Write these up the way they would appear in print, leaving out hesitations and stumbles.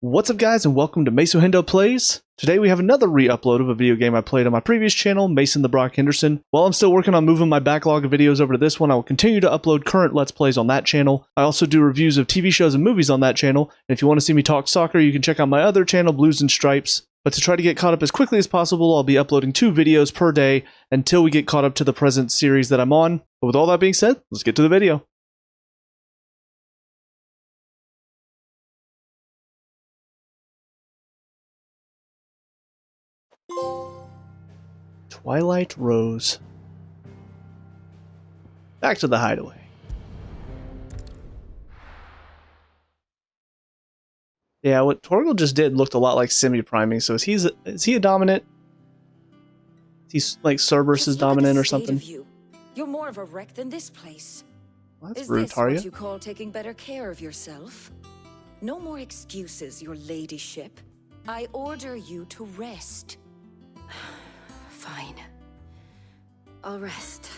What's up guys and welcome to Maso Hendo Plays. Today we have another re-upload of a video game I played on my previous channel, Mason the Brock Henderson. While I'm still working on moving my backlog of videos over to this one, I will continue to upload current Let's Plays on that channel. I also do reviews of TV shows and movies on that channel, and if you want to see me talk soccer, you can check out my other channel, Blues and Stripes. But to try to get caught up as quickly as possible, I'll be uploading 2 videos per day until we get caught up to the present series that I'm on. But with all that being said, let's get to the video. Twilight Rose. Back to the Hideaway. Yeah, what Torgal just did looked a lot like semi-priming, so is he a dominant? He's like Cerberus is dominant or something? You're more of a wreck than this place. Well, that's is rude, this Tarya. what you call taking better care of yourself? No more excuses, your ladyship. I order you to rest. Fine. I'll rest.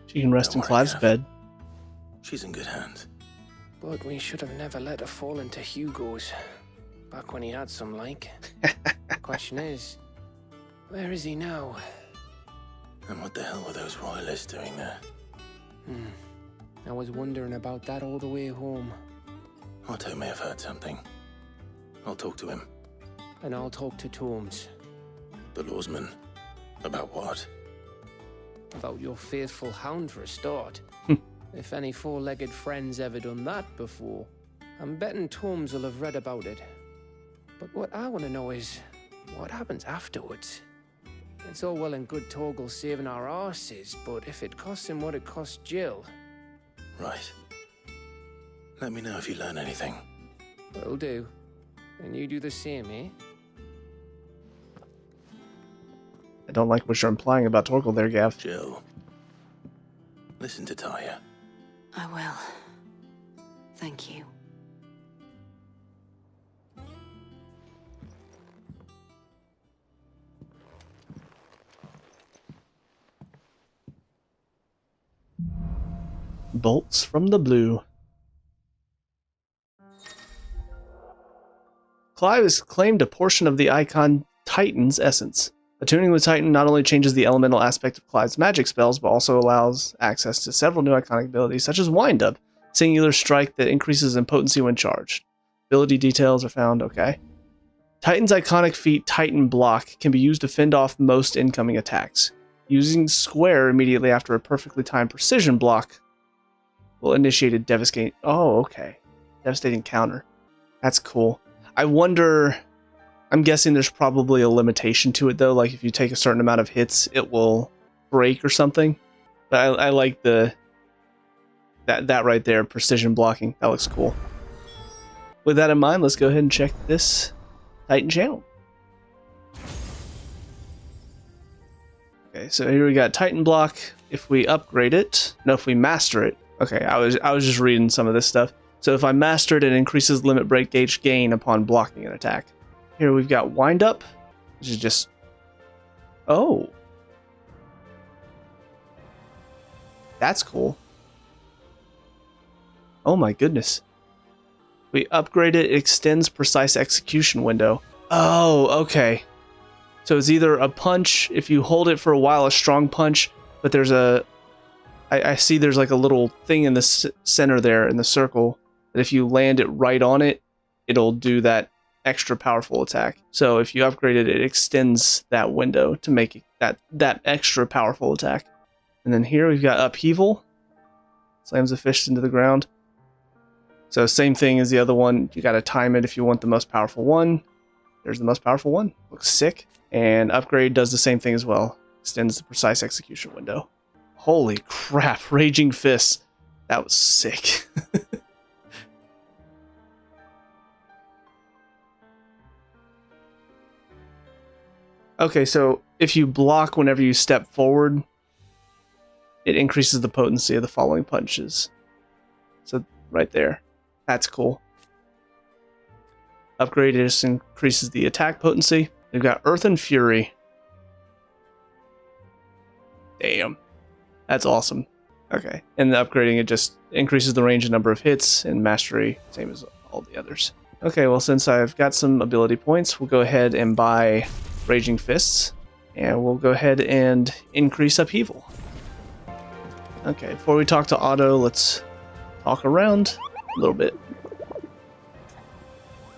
She can rest in Clive's bed. She's in good hands. But we should have never let her fall into Hugo's. Back when he had some like. The question is, where is he now? And what the hell were those royalists doing there? I was wondering about that all the way home. Otto may have heard something. I'll talk to him. And I'll talk to Tomes. The lawsman. About what? About your faithful hound for a start. If any four-legged friend's ever done that before, I'm betting Tomes will have read about it. But what I want to know is, what happens afterwards? It's all well and good Torgal saving our arses, but if it costs him what it cost Jill... Right. Let me know if you learn anything. Will do. And you do the same, eh? I don't like what you're implying about Torgal there, Gav. Jill. Listen to Tarya. I will. Thank you. Bolts from the blue. Clive has claimed a portion of the icon Titan's essence. Attuning with Titan not only changes the elemental aspect of Clive's magic spells, but also allows access to several new iconic abilities, such as Wind Up, singular strike that increases in potency when charged. Ability details are found, okay. Titan's iconic feat, Titan Block, can be used to fend off most incoming attacks. Using square immediately after a perfectly timed precision block will initiate a devastating... Oh, okay. Devastating counter. That's cool. I wonder... I'm guessing there's probably a limitation to it, though. Like, if you take a certain amount of hits, it will break or something. But I like the... That right there, precision blocking. That looks cool. With that in mind, let's go ahead and check this Titan channel. Okay, so here we got Titan Block. If we upgrade it... No, if we master it. Okay, I was just reading some of this stuff. So if I master it, it increases limit break gauge gain upon blocking an attack. Here we've got Wind Up, which is just... Oh. That's cool. Oh my goodness. We upgrade it, it extends precise execution window. Oh, okay. So it's either a punch, if you hold it for a while, a strong punch, but there's a... I see there's like a little thing in the center there in the circle that if you land it right on it, it'll do that extra powerful attack. So if you upgrade it, it extends that window to make it that extra powerful attack. And then here we've got Upheaval. Slams the fish into the ground. So same thing as the other one. You got to time it if you want the most powerful one. There's the most powerful one. Looks sick. And Upgrade does the same thing as well. Extends the precise execution window. Holy crap, Raging Fists. That was sick. Okay, so if you block whenever you step forward, it increases the potency of the following punches. So right there. That's cool. Upgrade just increases the attack potency. We've got Earth and Fury. Damn. That's awesome. Okay, and upgrading it just increases the range and number of hits, and mastery, same as all the others. Okay, well, since I've got some ability points, we'll go ahead and buy Raging Fists, and we'll go ahead and increase Upheaval. Okay, before we talk to Otto, let's talk around a little bit.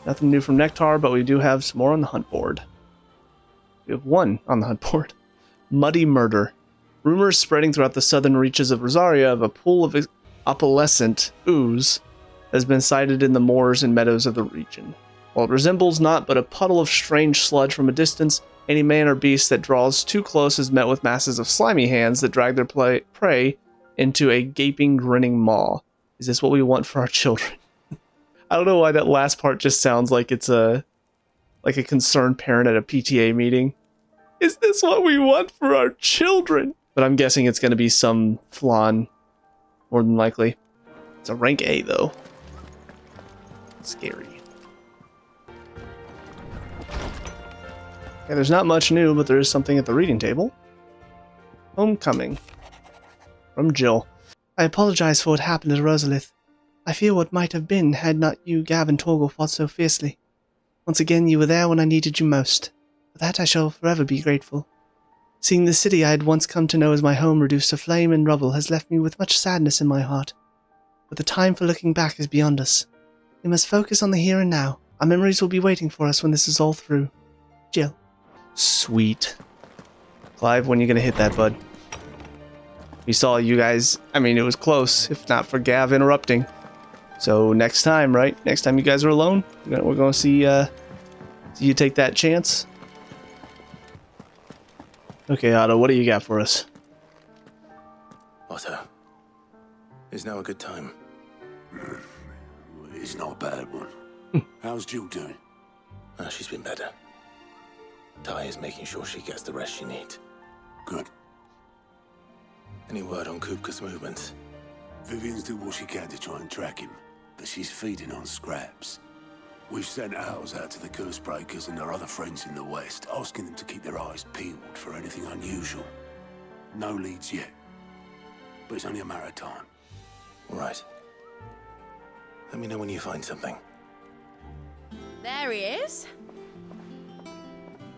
Nothing new from Nectar, but we do have some more on the hunt board. We have one on the hunt board. Muddy Murder. Rumors spreading throughout the southern reaches of Rosaria of a pool of opalescent ooze has been sighted in the moors and meadows of the region. While it resembles naught but a puddle of strange sludge from a distance, any man or beast that draws too close is met with masses of slimy hands that drag their prey into a gaping, grinning maw. Is this what we want for our children? I don't know why that last part just sounds like it's a concerned parent at a PTA meeting. Is this what we want for our children? But I'm guessing it's going to be some flan, more than likely. It's a rank A, though. Scary. Okay, there's not much new, but there is something at the reading table. Homecoming. From Jill. I apologize for what happened at Rosalith. I fear what might have been had not you, Gav, and Torgal fought so fiercely. Once again, you were there when I needed you most. For that I shall forever be grateful. Seeing the city I had once come to know as my home reduced to flame and rubble has left me with much sadness in my heart. But the time for looking back is beyond us. We must focus on the here and now. Our memories will be waiting for us when this is all through. Jill. Sweet. Clive, when are you going to hit that, bud? We saw you guys, I mean, it was close, if not for Gav interrupting. So next time, right? Next time you guys are alone, we're going to see you take that chance. Okay, Otto, what do you got for us? Otto, is now a good time? It's not a bad one. How's Jill doing? Oh, she's been better. Ty is making sure she gets the rest she needs. Good. Any word on Kupka's movements? Vivian's doing what she can to try and track him, but she's feeding on scraps. We've sent ours out to the Cursebreakers and their other friends in the west, asking them to keep their eyes peeled for anything unusual. No leads yet, but it's only a matter of time. All right. Let me know when you find something. There he is.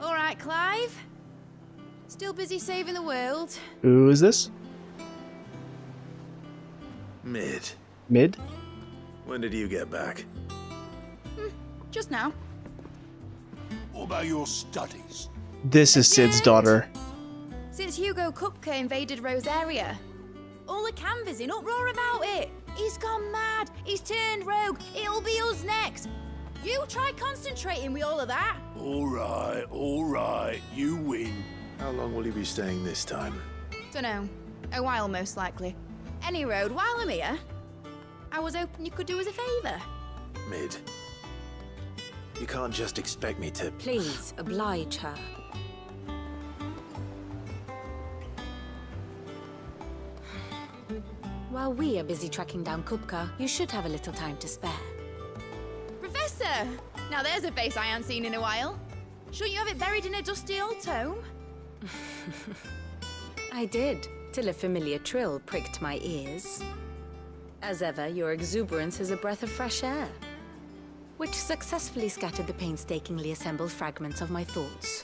All right, Clive. Still busy saving the world. Who is this? Mid. Mid? When did you get back? Just now. What about your studies? This is Sid's daughter. Since Hugo Kupka invaded Rosaria, all the canvass in uproar about it. He's gone mad. He's turned rogue. It'll be us next. You try concentrating with all of that. All right. You win. How long will you be staying this time? Dunno. A while, most likely. Any road, while I'm here, I was hoping you could do us a favour. Mid. You can't just expect me to... Please, oblige her. While we are busy tracking down Kupka, you should have a little time to spare. Professor! Now there's a face I haven't seen in a while. Shouldn't you have it buried in a dusty old tome? I did, till a familiar trill pricked my ears. As ever, your exuberance is a breath of fresh air, which successfully scattered the painstakingly assembled fragments of my thoughts.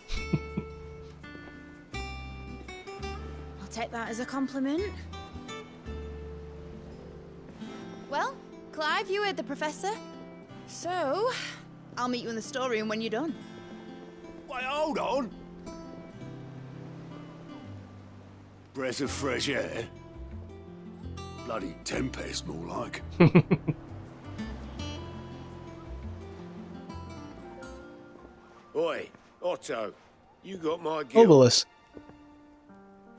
I'll take that as a compliment. Well, Clive, you heard the professor. So, I'll meet you in the storeroom when you're done. Wait, hold on. Breath of fresh air. Bloody tempest, more like. Oi, Otto, you got my guilt. Obelisk.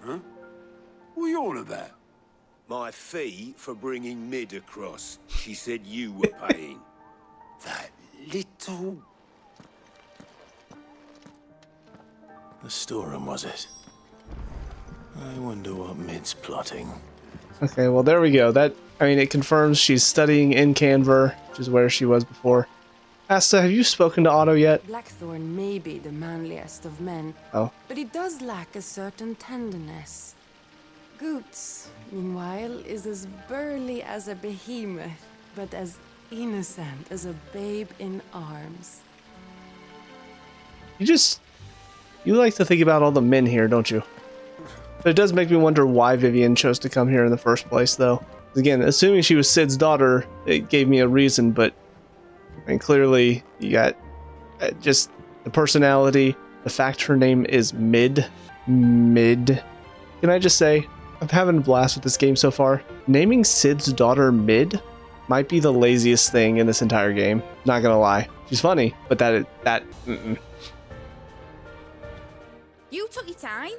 Huh? What are you on about? My fee for bringing Mid across. She said you were paying. That little... The storeroom, was it? I wonder what Mid's plotting. Okay, well there we go. It confirms she's studying in Canver, which is where she was before. Asta, have you spoken to Otto yet? Blackthorn may be the manliest of men, Oh. but he does lack a certain tenderness. Goots, meanwhile, is as burly as a behemoth, but as innocent as a babe in arms. You like to think about all the men here, don't you? But it does make me wonder why Vivienne chose to come here in the first place, though. Again, assuming she was Sid's daughter, it gave me a reason, but clearly you got just the personality, the fact her name is Mid. Can I just say, I'm having a blast with this game so far. Naming Sid's daughter Mid might be the laziest thing in this entire game. Not gonna lie. She's funny, but You took your time.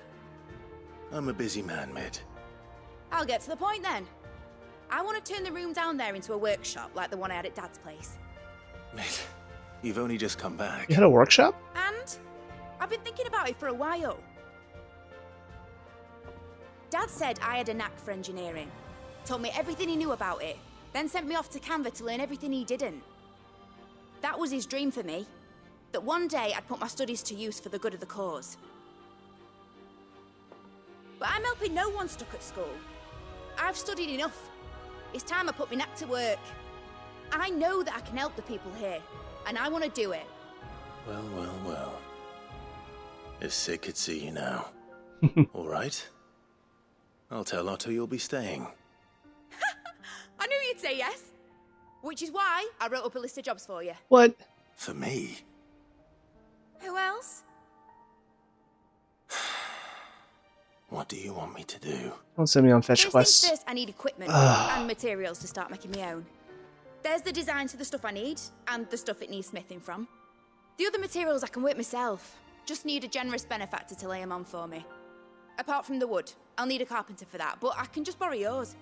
I'm a busy man, Mid. I'll get to the point then. I want to turn the room down there into a workshop like the one I had at Dad's place. Mid, you've only just come back. You had a workshop? And I've been thinking about it for a while. Dad said I had a knack for engineering. Told me everything he knew about it. Then sent me off to Canva to learn everything he didn't. That was his dream for me. That one day I'd put my studies to use for the good of the cause. But I'm helping no one stuck at school. I've studied enough. It's time I put my knack to work. I know that I can help the people here, and I want to do it. Well. If Sid could see you now. All right. I'll tell Otto you'll be staying. I knew you'd say yes. Which is why I wrote up a list of jobs for you. What? For me? Who else? What do you want me to do? Don't send me on fetch First quests. things first, I need equipment and materials to start making my own. There's the design to the stuff I need, and the stuff it needs smithing from. The other materials I can work myself. Just need a generous benefactor to lay them on for me. Apart from the wood, I'll need a carpenter for that, but I can just borrow yours.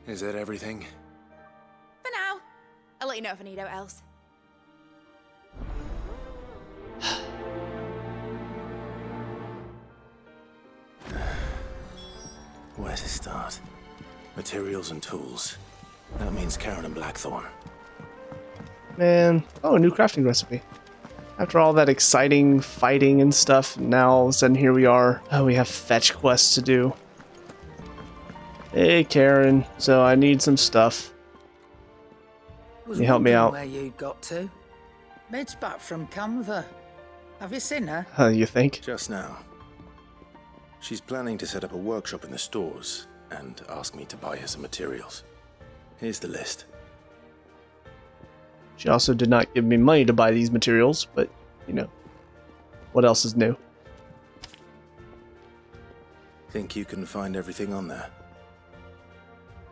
Is that everything? For now. I'll let you know if I need out else. Where to start? Materials and tools. That means Karen and Blackthorn. Man. Oh, a new crafting recipe. After all that exciting fighting and stuff, now all of a sudden here we are. Oh, we have fetch quests to do. Hey, Karen. So I need some stuff. Can you help me out? Where you got to? Mid's back from Canva. Have you seen her? You think? Just now. She's planning to set up a workshop in the stores and ask me to buy her some materials. Here's the list. She also did not give me money to buy these materials, but, you know, what else is new? Think you can find everything on there?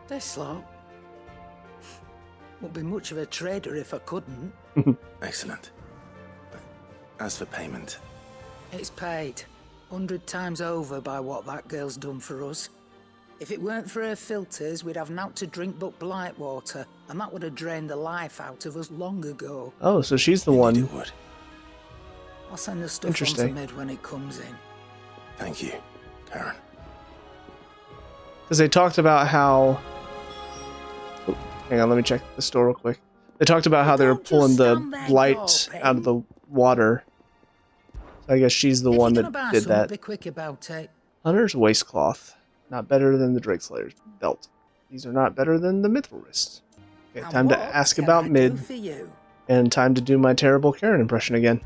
This lot. Wouldn't be much of a trader if I couldn't. Excellent. As for payment? It's paid 100 times over by what that girl's done for us. If it weren't for her filters, we'd have naught to drink but blight water, and that would have drained the life out of us long ago. Oh, so she's the one. It would. I'll send the stuff on to Mid when it comes in. Thank you, Karen. Because they talked about how... Oh, hang on, let me check the store real quick. They talked about how they were pulling the blight out of the water. So I guess she's the one that did that. Be quick about it. Hunter's waistcloth. Not better than the Drakeslayer's belt. These are not better than the mithril wrists. Okay, time to ask about Mid. And time to do my terrible Karen impression again.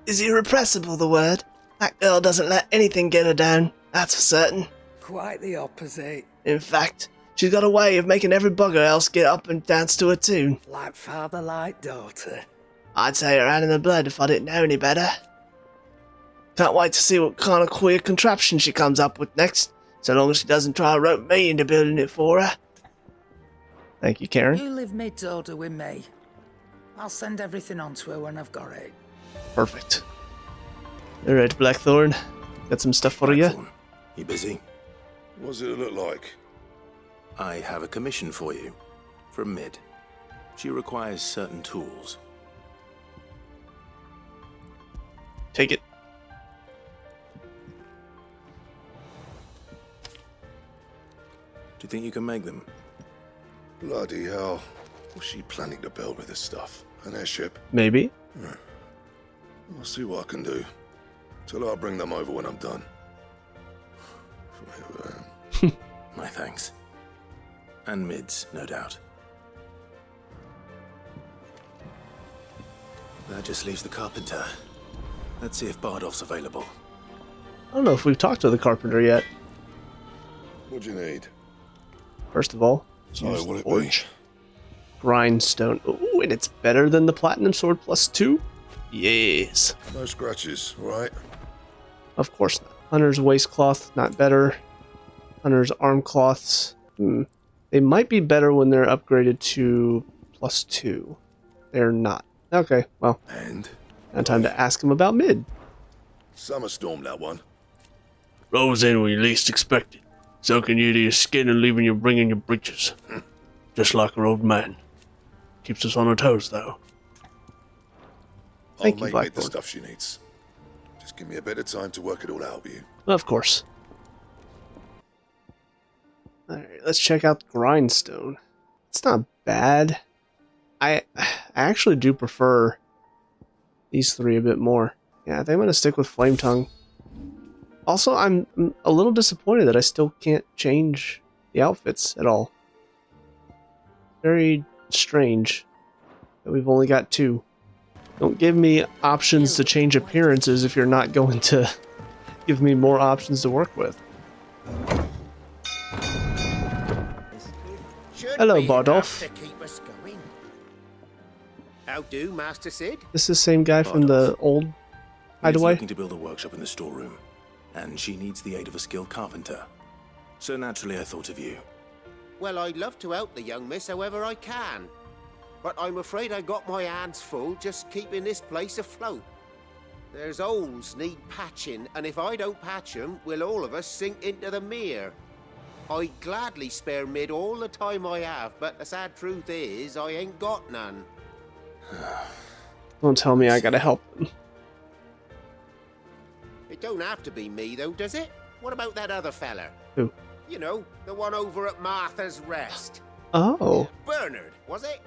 Is irrepressible the word? That girl doesn't let anything get her down, that's for certain. Quite the opposite. In fact, she's got a way of making every bugger else get up and dance to her tune. Like father, like daughter. I'd say her hand in the blood if I didn't know any better. Can't wait to see what kind of queer contraption she comes up with next, so long as she doesn't try to rope me into building it for her. Thank you, Karen. You leave Mid's order with me. I'll send everything on to her when I've got it. Perfect. Alright, Blackthorn. Got some stuff for you? You busy? What does it look like? I have a commission for you. From Mid. She requires certain tools. Take it. Do you think you can make them? Bloody hell. What's she planning to build with this stuff? An airship? Maybe. I'll see what I can do. Tell her I'll bring them over when I'm done. My thanks. And mids, no doubt. That just leaves the carpenter. Let's see if Bardolph's available. I don't know if we've talked to the carpenter yet. What do you need? First of all, So use what the it be? forge. Grindstone. Ooh, and it's better than the platinum sword +2? Yes. No scratches, right? Of course not. Hunter's waistcloth, not better. Hunter's arm cloths. They might be better when they're upgraded to +2. They're not. Okay, well, And now time to ask him about mid. summer storm, that one. Rolls in when you least expect it, soaking you to your skin and leaving you bringing your breeches. Just like her old man. Keeps us on our toes, though. Thank you, I'll make Mid the Blackthorn. stuff she needs. Just give me a bit of time to work it all out with you. Of course. Alright, let's check out Grindstone. It's not bad. I actually do prefer these three a bit more. Yeah, I think I'm going to stick with Flame Tongue. Also, I'm a little disappointed that I still can't change the outfits at all. Very strange that we've only got 2. Don't give me options to change appearances if you're not going to give me more options to work with. Hello, Bardolph. How do, Master Sid? This is the same guy from the old Mid's Hideaway? looking to build a workshop in the storeroom, and she needs the aid of a skilled carpenter. So naturally I thought of you. Well, I'd love to help the young miss however I can. But I'm afraid I got my hands full just keeping this place afloat. There's holes need patching, and if I don't patch them, we'll all of us sink into the mere. I'd gladly spare Mid all the time I have, but the sad truth is, I ain't got none. Don't tell me I gotta help him. It don't have to be me, though, does it? What about that other fella? Who? You know, the one over at Martha's Rest. Oh. Bernard, was it?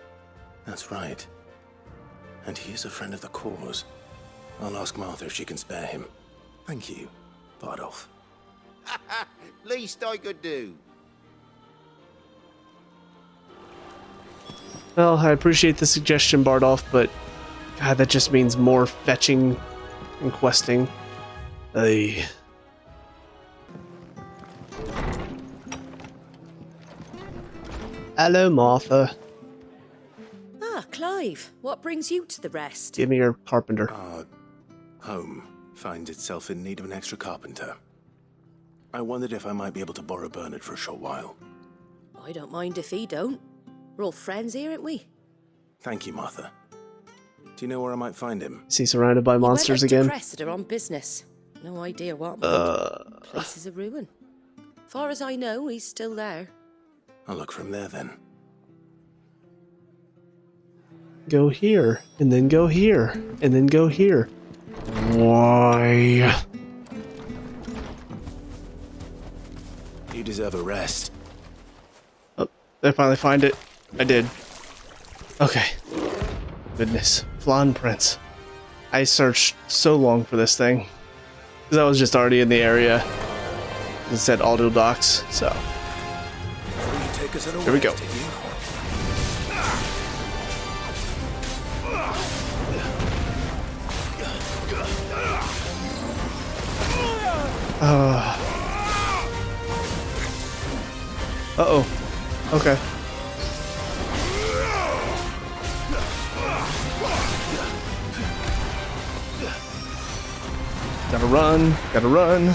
That's right. And he is a friend of the cause. I'll ask Martha if she can spare him. Thank you, Bardolph. Least I could do. Well, I appreciate the suggestion, Bardolph, but God, that just means more fetching and questing. Hello, Martha. Ah, Clive, what brings you to the rest? Give me your carpenter. Our home finds itself in need of an extra carpenter. I wondered if I might be able to borrow Bernard for a short while. I don't mind if he don't. We're all friends here, aren't we? Thank you, Martha. Do you know where I might find him? Is he surrounded by monsters He went up again? to Cressida on business. No idea what. Place is a ruin. Far as I know, he's still there. I'll look from there then. Go here, and then go here, and then go here. Why? You deserve a rest. Oh, did I finally find it? I did. Okay. Goodness. Flan Prince. I searched so long for this thing. Because I was just already in the area. It said audio docs, so. Here we go. Uh-oh. Okay. Gotta run. Gotta run.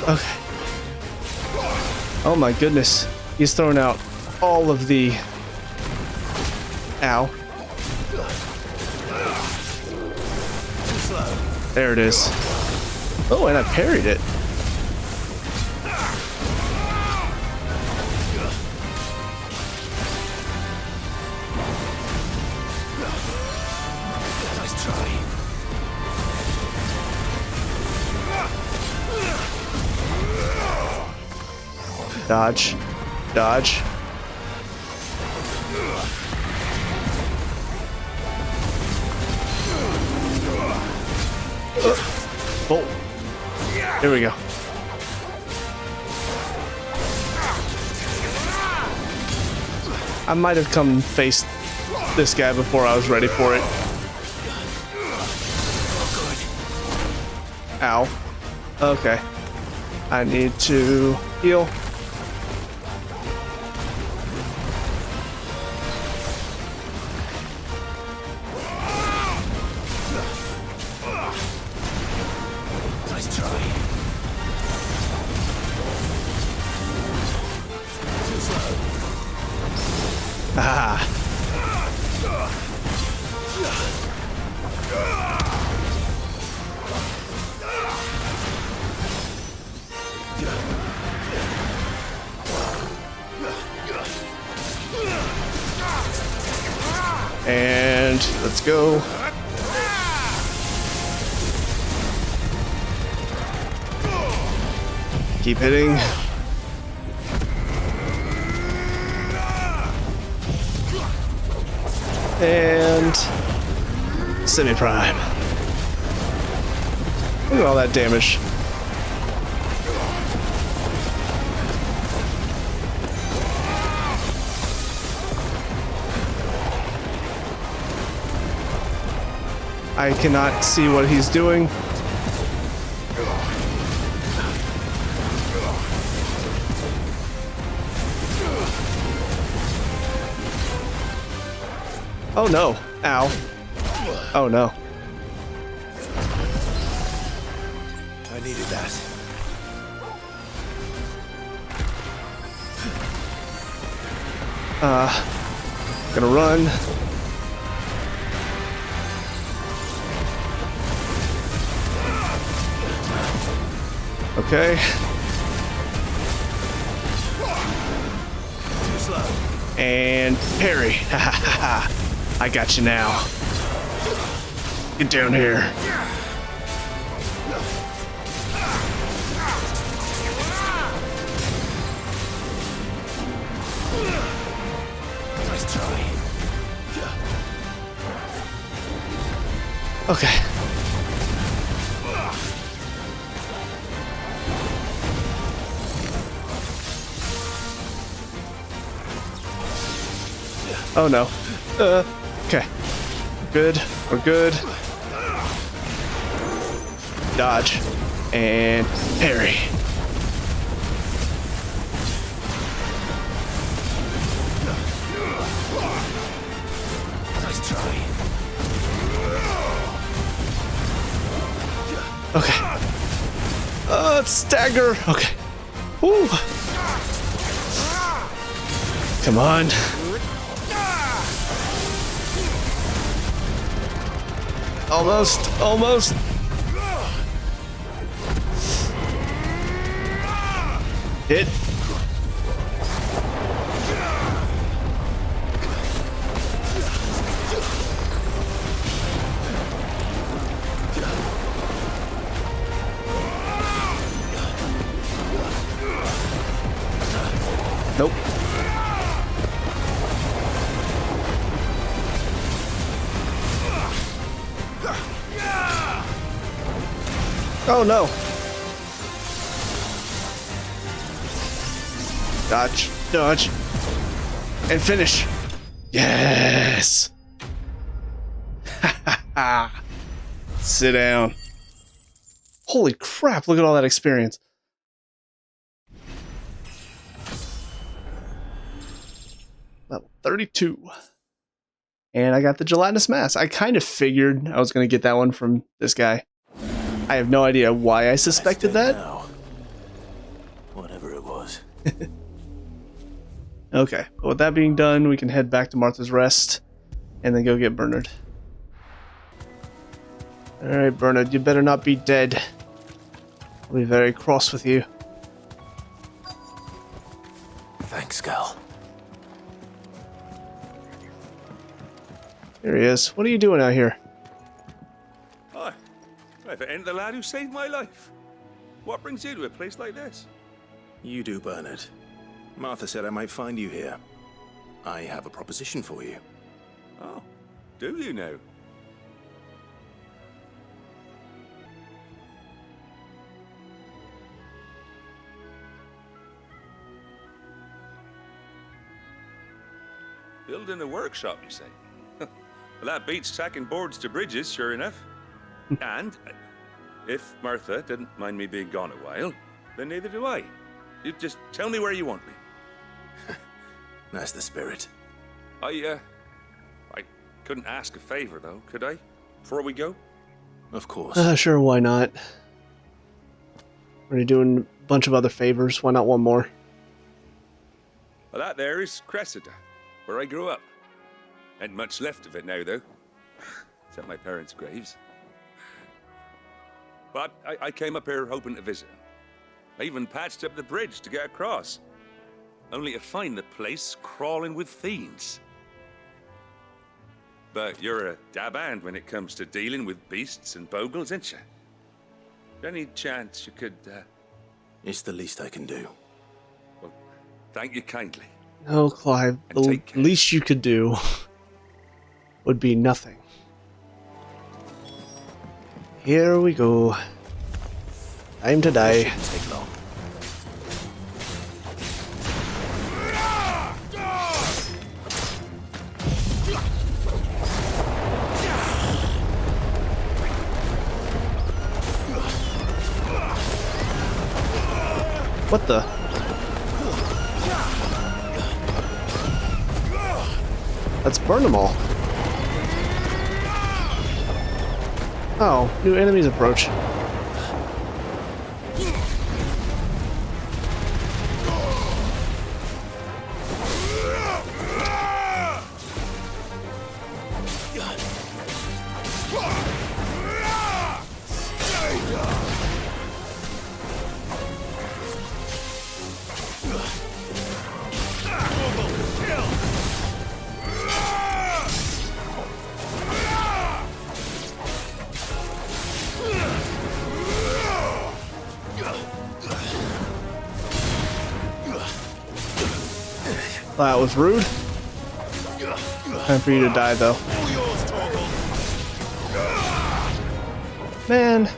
Okay. Oh my goodness. He's throwing out all of the... Ow. There it is. Oh, and I parried it. Nice try. Dodge. Dodge. Here we go. I might have come face this guy before I was ready for it. Ow. Okay. I need to heal. Nice try. Too slow. Ah. And let's go. Keep hitting. And semi-prime. Look at all that damage. I cannot see what he's doing. Oh no. Ow. Oh no. I needed that. Gonna run. Okay. Too slow. And parry. I got you now. Get down here. Nice try. Okay. Oh no. Okay. Good. We're good. Dodge. And parry. Nice try. Okay. Stagger. Okay. Woo. Come on. Almost. Hit. Nope. Oh no. Dodge. And finish. Yes. Sit down. Holy crap, look at all that experience. Level 32. And I got the gelatinous mass. I kind of figured I was going to get that one from this guy. I have no idea why I suspected that. Now. Whatever it was. Okay, but with that being done, we can head back to Martha's Rest and then go get Bernard. Alright, Bernard, you better not be dead. I'll be very cross with you. Thanks, Gal. Here he is. What are you doing out here? Hi. If it ain't the lad who saved my life. What brings you to a place like this? You do, Bernard. Martha said I might find you here. I have a proposition for you. Oh, do you now? Building a workshop, you say? Well, that beats tacking boards to bridges, sure enough. And if Martha didn't mind me being gone a while, then neither do I. You just tell me where you want me. That's the spirit. I couldn't ask a favor, though, could I? Before we go? Of course. Sure, why not? Already doing a bunch of other favors. Why not one more? Well, that there is Cressida, where I grew up. Ain't much left of it now, though. Except my parents' graves. But I came up here hoping to visit. I even patched up the bridge to get across. Only to find the place crawling with fiends. But you're a dab hand when it comes to dealing with beasts and bogles, ain't you? Any chance you could, It's the least I can do. Well, thank you kindly. No, Clive. The least you could do would be nothing. Here we go. Time to die. Shouldn't take long. What the? Let's burn them all. Oh, new enemies approach. That was rude. Time for you to die, though. Man.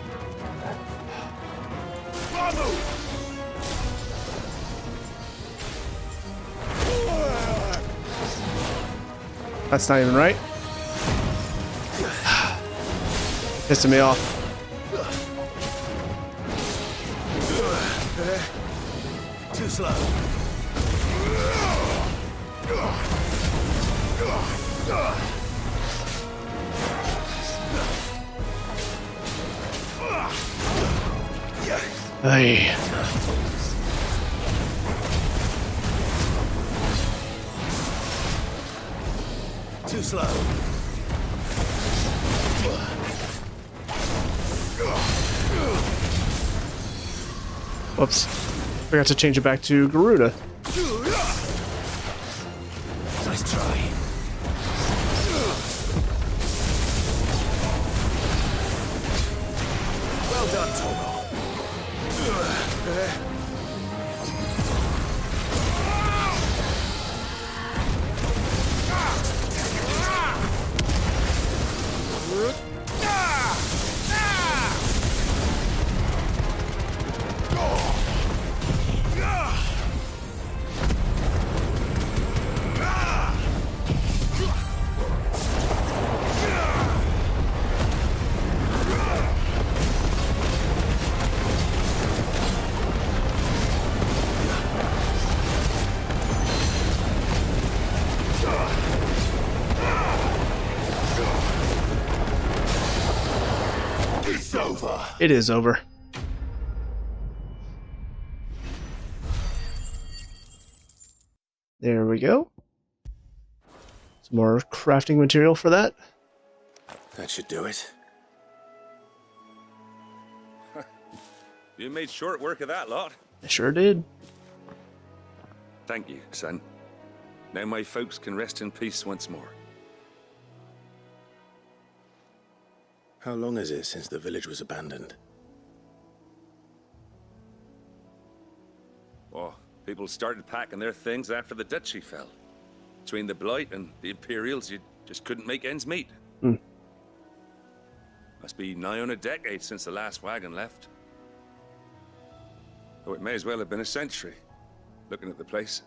That's not even right. Pissing me off. Too slow. Hey. Too slow. Whoops. Forgot to change it back to Garuda. Nice try. Well done, Togo. It is over. There we go. Some more crafting material for that. That should do it. You made short work of that lot. I sure did. Thank you, son. Now my folks can rest in peace once more. How long is it since the village was abandoned? Oh, people started packing their things after the duchy fell. Between the Blight and the Imperials, you just couldn't make ends meet. Must be nigh on a decade since the last wagon left. Oh, it may as well have been a century, looking at the place.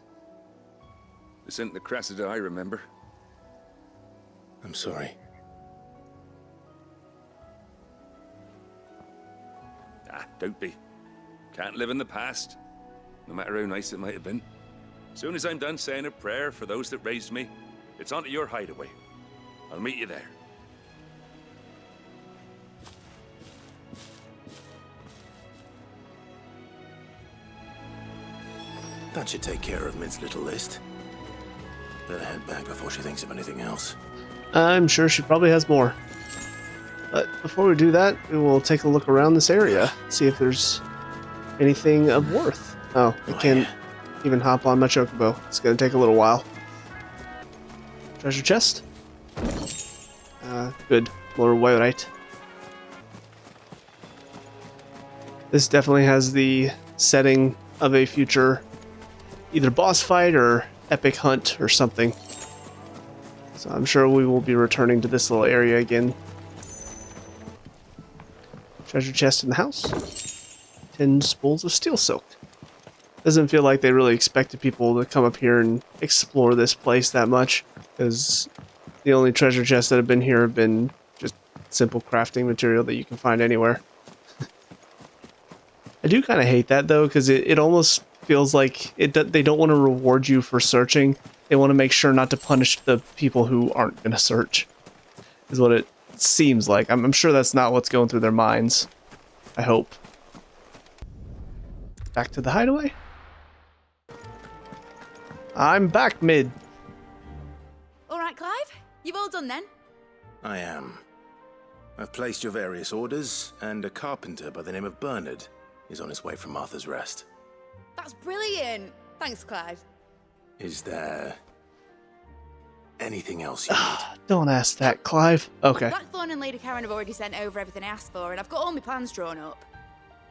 This isn't the Cressida I remember. I'm sorry. Don't be. Can't live in the past, no matter how nice it might have been. Soon as I'm done saying a prayer for those that raised me, it's on to your hideaway. I'll meet you there. That should take care of Mid's little list. Better head back before she thinks of anything else. I'm sure she probably has more. But before we do that, we will take a look around this area, see if there's anything of worth. Oh, I can't even hop on my chocobo. It's going to take a little while. Treasure chest? Good. Lower way, right? This definitely has the setting of a future either boss fight or epic hunt or something. So I'm sure we will be returning to this little area again. Treasure chest in the house. 10 spools of steel silk. Doesn't feel like they really expected people to come up here and explore this place that much, because the only treasure chests that have been here have been just simple crafting material that you can find anywhere. I do kind of hate that though, because it almost feels like they don't want to reward you for searching. They want to make sure not to punish the people who aren't going to search, is what it seems like. I'm sure that's not what's going through their minds. I hope. Back to the hideaway. I'm back, Mid. All right, Clive. You've all done then? I am. I've placed your various orders, and a carpenter by the name of Bernard is on his way from Martha's Rest. That's brilliant. Thanks, Clive. Is there anything else you need? Don't ask that, Clive. Okay. Blackthorn and Lady Karen have already sent over everything I asked for, and I've got all my plans drawn up.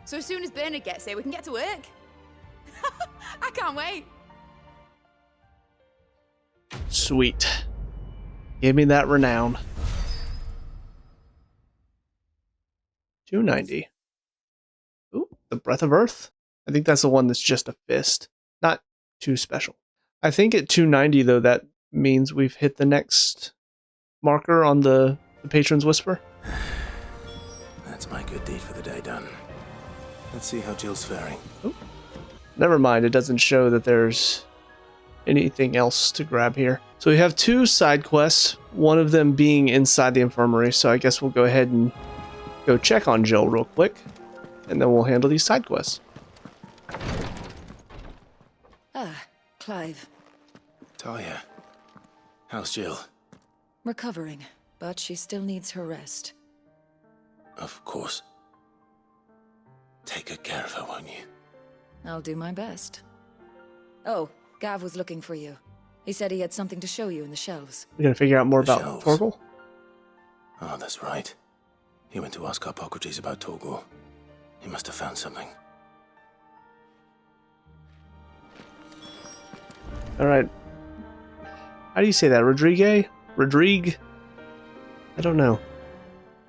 So as soon as Bernard gets here, we can get to work. I can't wait. Sweet. Give me that renown. 290. Ooh, the Breath of Earth. I think that's the one that's just a fist. Not too special. I think at 290, though, that means we've hit the next marker on the Patron's Whisper. That's my good deed for the day done. Let's see how Jill's faring. Ooh. Never mind, it doesn't show that there's anything else to grab here. So we have 2 side quests, one of them being inside the infirmary, so I guess we'll go ahead and go check on Jill real quick, and then we'll handle these side quests. Ah, Clive. Talia, how's Jill? Recovering, but she still needs her rest. Of course. Take good care of her, won't you? I'll do my best. Oh, Gav was looking for you. He said he had something to show you in the shelves. We're gonna figure out more about shelves. Torgal? Oh, that's right. He went to ask Harpocrates about Torgal. He must have found something. Alright. How do you say that? Rodrigue? Rodrigue? I don't know.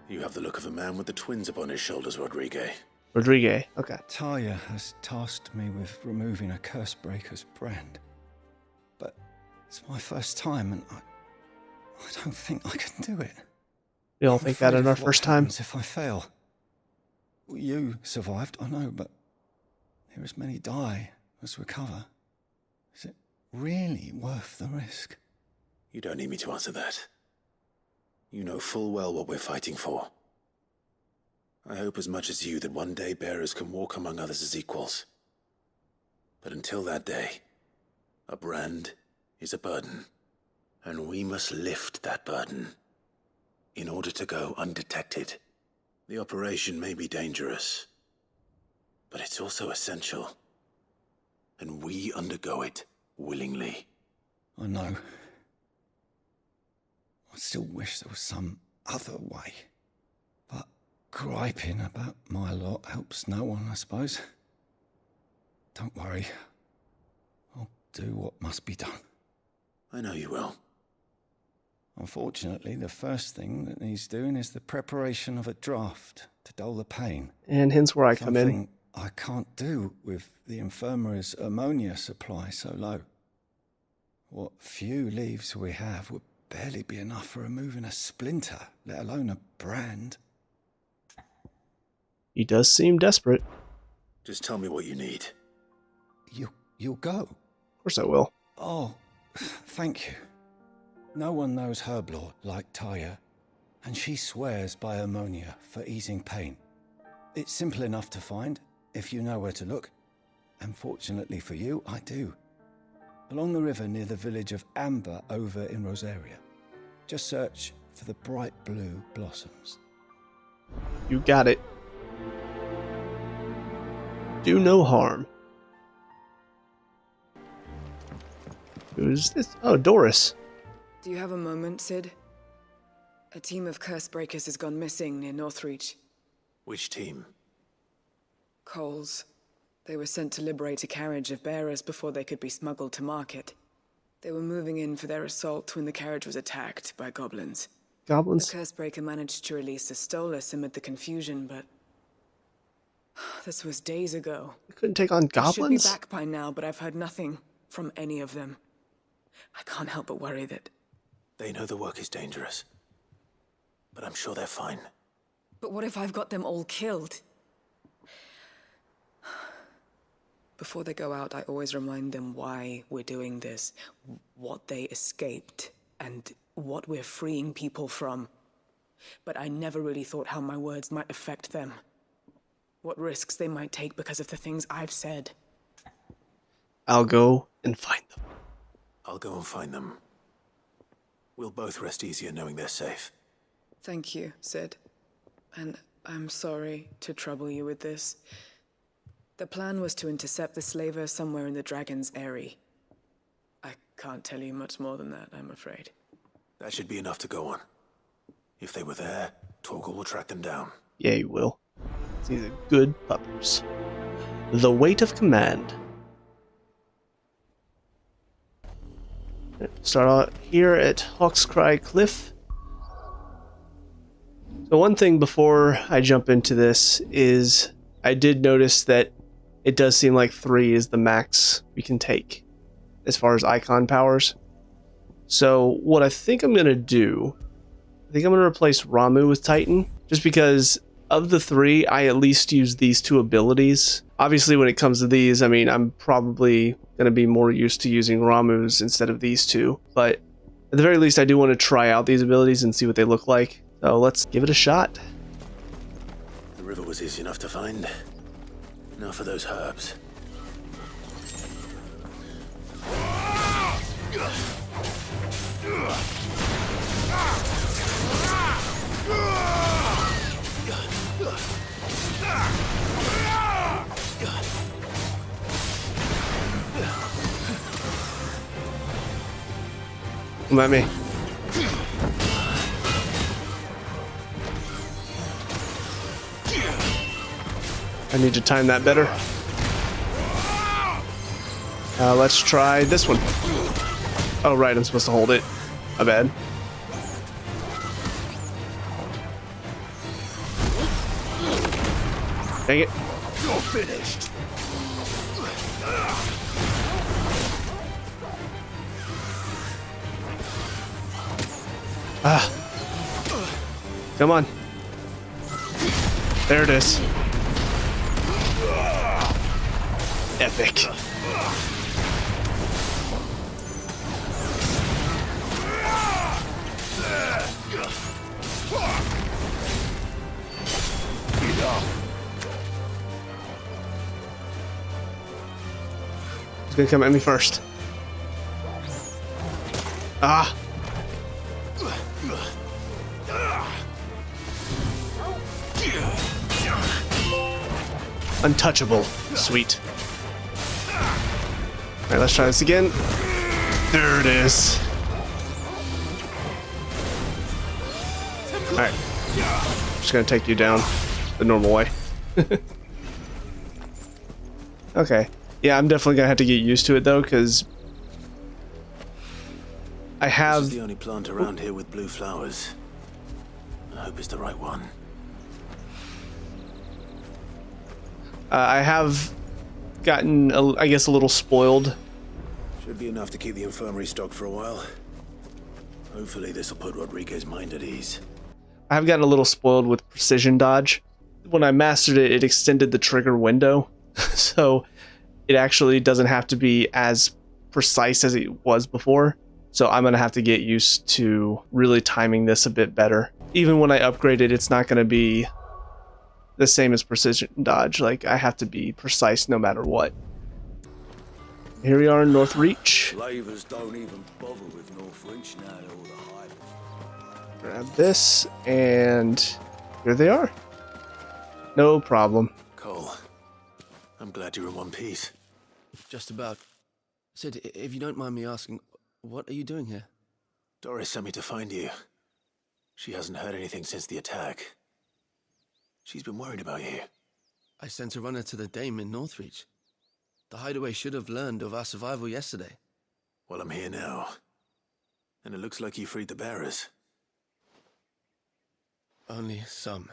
You have the look of a man with the twins upon his shoulders, Rodrigue. Rodrigue, okay. Talia has tasked me with removing a Cursebreaker's brand. But it's my first time, and I don't think I can do it. We all think that in our first time. If I fail. You survived, I know, but here as many die as recover. Is it really worth the risk? You don't need me to answer that. You know full well what we're fighting for. I hope as much as you that one day bearers can walk among others as equals. But until that day, a brand is a burden, and we must lift that burden in order to go undetected. The operation may be dangerous, but it's also essential, and we undergo it willingly. I know. I still wish there was some other way. But griping about my lot helps no one, I suppose. Don't worry. I'll do what must be done. I know you will. Unfortunately, the first thing that needs doing is the preparation of a draft to dull the pain. And hence where I come in. Something I can't do with the infirmary's ammonia supply so low. What few leaves we have would barely be enough for removing a splinter, let alone a brand. He does seem desperate. Just tell me what you need. You'll go? Of course I will. Oh, thank you. No one knows Herblore like Taya, and she swears by ammonia for easing pain. It's simple enough to find, if you know where to look. And fortunately for you, I do. Along the river near the village of Amber over in Rosaria. Just search for the bright blue blossoms. You got it. Do no harm. Who's this? Oh, Doris. Do you have a moment, Sid? A team of curse breakers has gone missing near Northreach. Which team? Coles. They were sent to liberate a carriage of bearers before they could be smuggled to market. They were moving in for their assault when the carriage was attacked by goblins. Goblins? The Cursebreaker managed to release a Stolas amid the confusion, but this was days ago. We couldn't take on goblins? They should be back by now, but I've heard nothing from any of them. I can't help but worry that... They know the work is dangerous, but I'm sure they're fine. But what if I've got them all killed? Before they go out, I always remind them why we're doing this, what they escaped, and what we're freeing people from. But I never really thought how my words might affect them. What risks they might take because of the things I've said. I'll go and find them. I'll go and find them. We'll both rest easier knowing they're safe. Thank you, Sid. And I'm sorry to trouble you with this. The plan was to intercept the slaver somewhere in the Dragon's Eyrie. I can't tell you much more than that, I'm afraid. That should be enough to go on. If they were there, Torgal will track them down. Yeah, he will. These are good puppers. The weight of command. Start out here at Hawkscry Cliff. So one thing before I jump into this is I did notice that it does seem like 3 is the max we can take as far as icon powers. So what I think I'm going to do, I think I'm going to replace Ramu with Titan, just because of the 3, I at least use these 2 abilities. Obviously when it comes to these, I mean, I'm probably going to be more used to using Ramu's instead of these 2, but at the very least I do want to try out these abilities and see what they look like. So let's give it a shot. The river was easy enough to find. Now for those herbs. Come at me. I need to time that better. Let's try this one. Oh, right, I'm supposed to hold it. My bad. Dang it. You're finished. Ah. Come on. There it is. Epic. He's gonna come at me first. Ah. Untouchable. Sweet. Alright, let's try this again. There it is. Alright. Just gonna take you down the normal way. Okay. Yeah, I'm definitely gonna have to get used to it though, because I have... This is the only plant around here with blue flowers. I hope it's the right one. I have gotten, I guess, a little spoiled. Should be enough to keep the infirmary stocked for a while. Hopefully this'll put Rodriguez's mind at ease. I've gotten a little spoiled with precision dodge. When I mastered it, it extended the trigger window, so it actually doesn't have to be as precise as it was before. So I'm going to have to get used to really timing this a bit better. Even when I upgrade it, it's not going to be the same as precision dodge. Like, I have to be precise no matter what. Here we are in North Reach. Slavers don't even bother with North Reach now, all the hype. Grab this, and here they are. No problem. Cole, I'm glad you're in one piece. Just about. Sid, if you don't mind me asking, what are you doing here? Doris sent me to find you. She hasn't heard anything since the attack. She's been worried about you. I sent a runner to the Dame in Northreach. The Hideaway should have learned of our survival yesterday. Well, I'm here now. And it looks like you freed the bearers. Only some.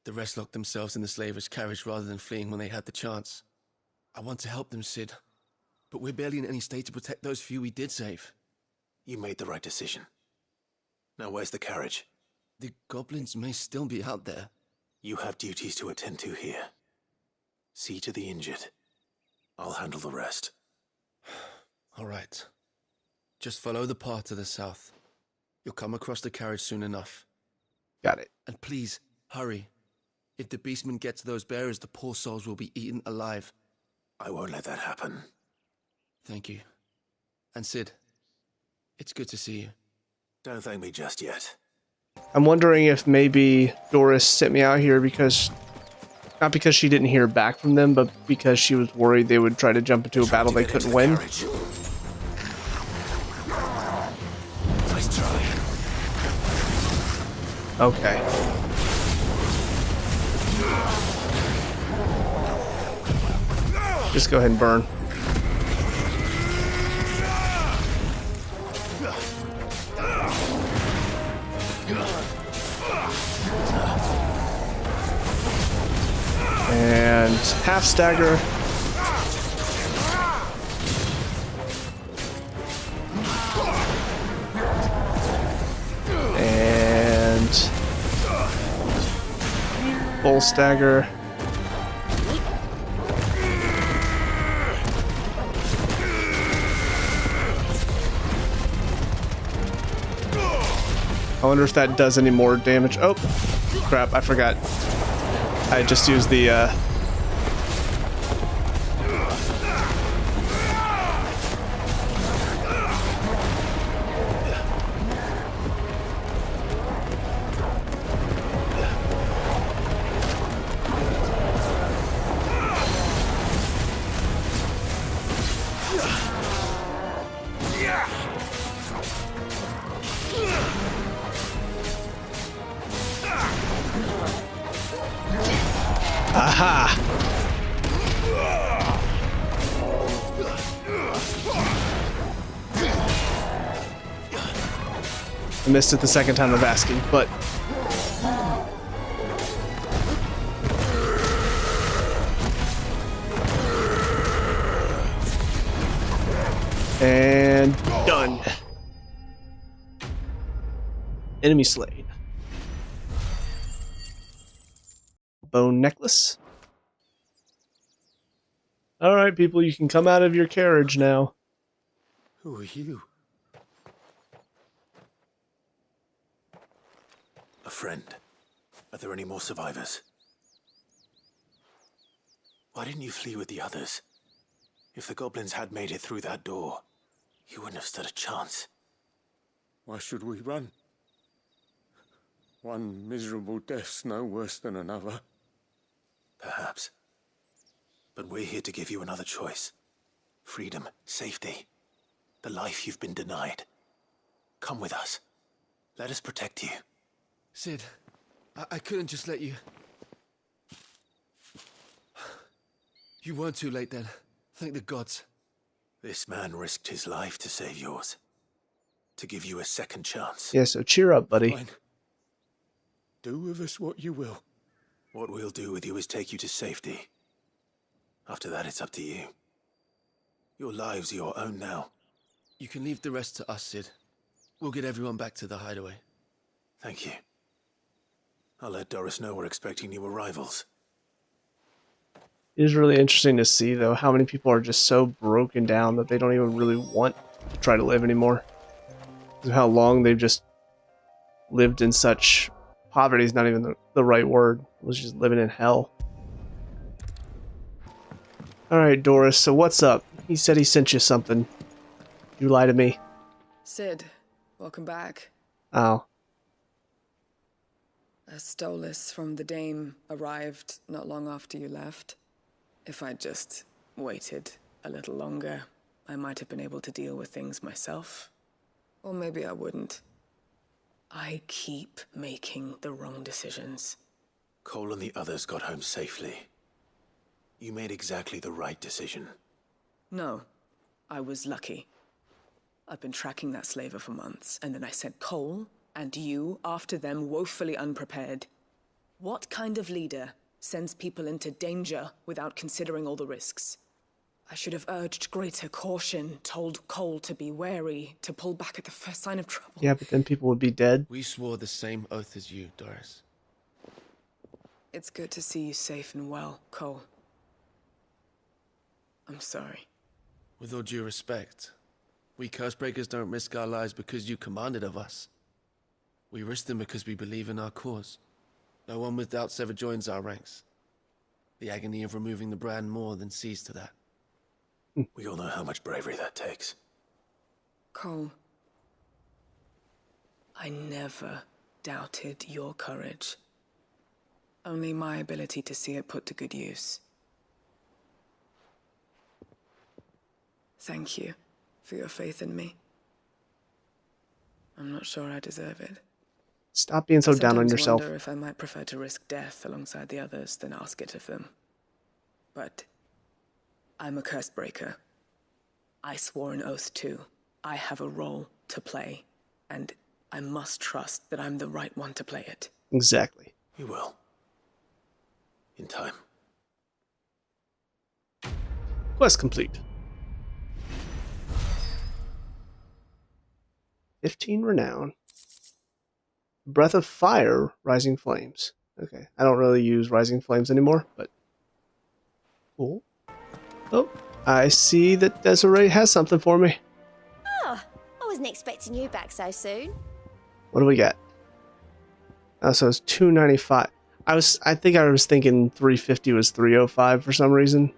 The rest locked themselves in the slavers' carriage rather than fleeing when they had the chance. I want to help them, Sid. But we're barely in any state to protect those few we did save. You made the right decision. Now where's the carriage? The goblins may still be out there. You have duties to attend to here. See to the injured. I'll handle the rest. All right. Just follow the path to the south. You'll come across the carriage soon enough. Got it. And please, hurry. If the beastmen get to those bearers, the poor souls will be eaten alive. I won't let that happen. Thank you. And Sid, it's good to see you. Don't thank me just yet. I'm wondering if maybe Doris sent me out here because... not because she didn't hear back from them, but because she was worried they would try to jump into a battle they couldn't win. Nice try. Okay. Just go ahead and burn. And half stagger. And full stagger. I wonder if that does any more damage. Oh, crap, I forgot. I just used the, aha! I missed it the second time of asking, but... and done. Enemy slain. Bone necklace. All right, people, you can come out of your carriage now. Who are you? A friend. Are there any more survivors? Why didn't you flee with the others? If the goblins had made it through that door, you wouldn't have stood a chance. Why should we run? One miserable death's no worse than another. Perhaps. But we're here to give you another choice. Freedom, safety, the life you've been denied. Come with us. Let us protect you. Sid, I couldn't just let you... You weren't too late then. Thank the gods. This man risked his life to save yours. To give you a second chance. Yeah, so cheer up, buddy. Fine. Do with us what you will. What we'll do with you is take you to safety. After that, it's up to you. Your lives are your own now. You can leave the rest to us, Sid. We'll get everyone back to the hideaway. Thank you. I'll let Doris know we're expecting new arrivals. It is really interesting to see, though, how many people are just so broken down that they don't even really want to try to live anymore. Because of how long they've just lived in such poverty is not even the right word. It was just living in hell. Alright, Doris, so what's up? He said he sent you something. You lie to me. Sid, welcome back. Oh. A Stolas from the Dame arrived not long after you left. If I'd just waited a little longer, I might have been able to deal with things myself. Or maybe I wouldn't. I keep making the wrong decisions. Cole and the others got home safely. You made exactly the right decision. No, I was lucky. I've been tracking that slaver for months, and then I sent Cole and you after them woefully unprepared. What kind of leader sends people into danger without considering all the risks? I should have urged greater caution, told Cole to be wary, to pull back at the first sign of trouble. Yeah, but then people would be dead. We swore the same oath as you, Doris. It's good to see you safe and well, Cole. I'm sorry. With all due respect, we Cursebreakers don't risk our lives because you commanded of us. We risk them because we believe in our cause. No one with doubts ever joins our ranks. The agony of removing the brand more than sees to that. We all know how much bravery that takes. Cole, I never doubted your courage. Only my ability to see it put to good use. Thank you for your faith in me. I'm not sure I deserve it. Stop being so down on yourself. I wonder if I might prefer to risk death alongside the others than ask it of them. But I'm a Cursebreaker. I swore an oath too. I have a role to play, and I must trust that I'm the right one to play it. Exactly. You will. In time. Quest complete. 15 renown. Breath of Fire, Rising Flames. Okay, I don't really use Rising Flames anymore, but cool. Oh, I see that Desiree has something for me. Oh, I wasn't expecting you back so soon. What do we got? Oh, so it's 295. I think I was thinking 350 was 305 for some reason.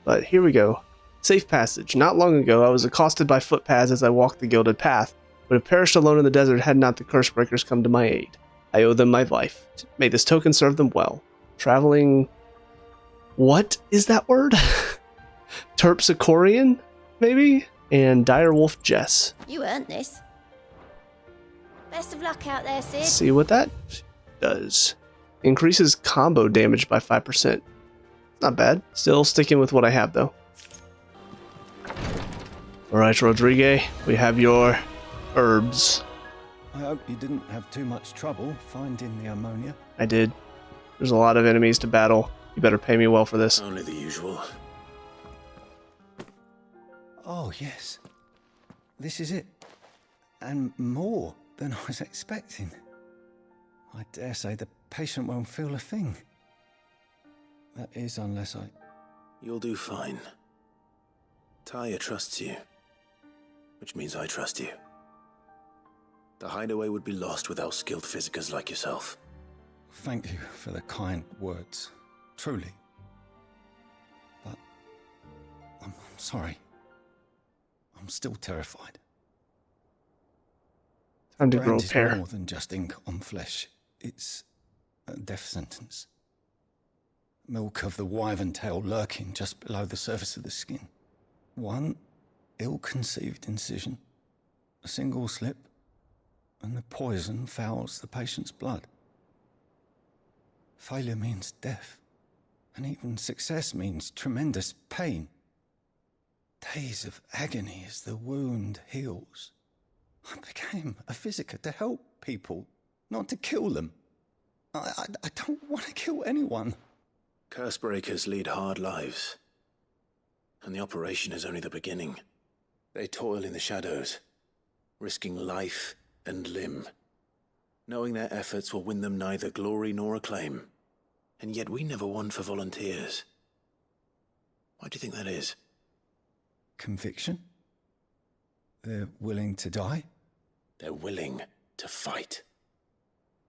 But here we go. Safe passage. Not long ago, I was accosted by footpads as I walked the gilded path, but have perished alone in the desert had not the Cursebreakers come to my aid. I owe them my life. May this token serve them well. Traveling... What is that word? Terpsichorean, maybe? And Direwolf Jess. You earned this. Best of luck out there, Sid. Let's see what that does. Increases combo damage by 5%. Not bad. Still sticking with what I have, though. Alright, Rodrigue, we have your herbs. I hope you didn't have too much trouble finding the ammonia. I did. There's a lot of enemies to battle. You better pay me well for this. Only the usual. Oh, yes. This is it. And more than I was expecting. I dare say the patient won't feel a thing. That is, unless I... You'll do fine. Taya trusts you. Which means I trust you. The Hideaway would be lost without skilled physicers like yourself. Thank you for the kind words. Truly. But... I'm sorry. I'm still terrified. Time to grow a pair. It's more than just ink on flesh. It's a death sentence. Milk of the wyvern tail lurking just below the surface of the skin. One ill-conceived incision, a single slip, and the poison fouls the patient's blood. Failure means death, and even success means tremendous pain. Days of agony as the wound heals. I became a physiker to help people, not to kill them. I don't want to kill anyone. Cursebreakers lead hard lives. And the operation is only the beginning. They toil in the shadows, risking life and limb, knowing their efforts will win them neither glory nor acclaim. And yet we never won for volunteers. Why do you think that is? Conviction? They're willing to die? They're willing to fight.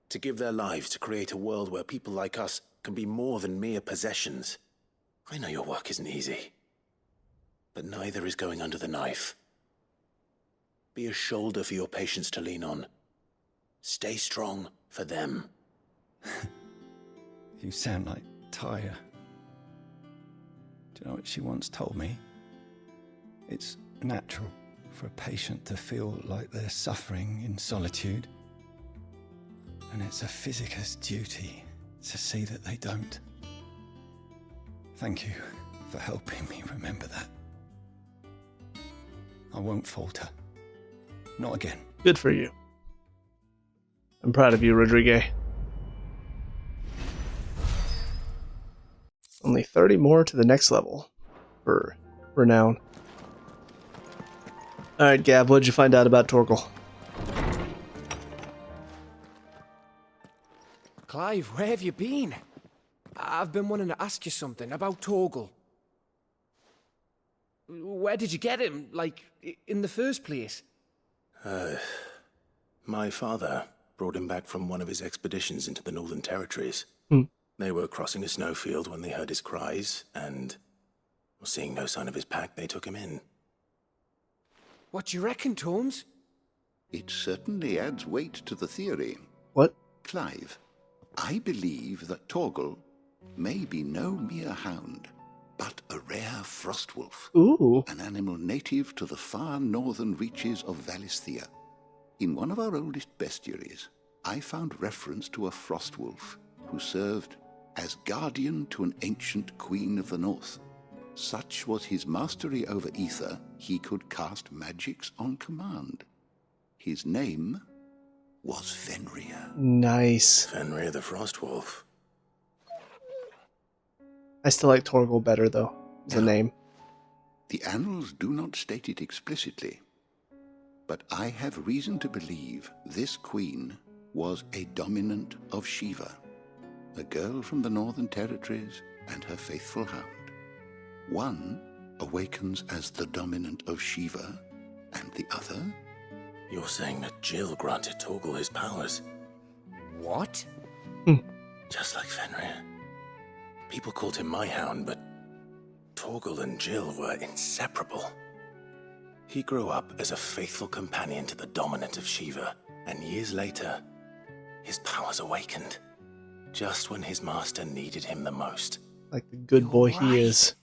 To give their lives to create a world where people like us can be more than mere possessions. I know your work isn't easy, but neither is going under the knife. Be a shoulder for your patients to lean on. Stay strong for them. You sound like Tyre. Do you know what she once told me? It's natural for a patient to feel like they're suffering in solitude. And it's a physicist's duty to see that they don't. Thank you for helping me remember that. I won't falter. Not again. Good for you. I'm proud of you, Rodrigue. Only 30 more to the next level for renown. Alright, Gab, what'd you find out about Torgal? Clive, where have you been? I've been wanting to ask you something about Torgal. Where did you get him, like, in the first place? My father brought him back from one of his expeditions into the Northern Territories. They were crossing a snowfield when they heard his cries, and seeing no sign of his pack, they took him in. What do you reckon, Torms? It certainly adds weight to the theory. What? Clive, I believe that Torgal may be no mere hound, but a rare frostwolf. Ooh. An animal native to the far northern reaches of Valisthea. In one of our oldest bestiaries, I found reference to a frostwolf who served as guardian to an ancient queen of the north. Such was his mastery over ether, he could cast magics on command. His name was Fenrir. Nice. Fenrir the Frostwolf. I still like Torgal better, though, as a name. The annals do not state it explicitly, but I have reason to believe this queen was a dominant of Shiva, a girl from the Northern Territories and her faithful hound. One awakens as the dominant of Shiva, and the other... You're saying that Jill granted Torgal his powers? What? Just like Fenrir. People called him my hound, but Torgal and Jill were inseparable. He grew up as a faithful companion to the dominant of Shiva, and years later, his powers awakened, just when his master needed him the most. Like the good boy he is.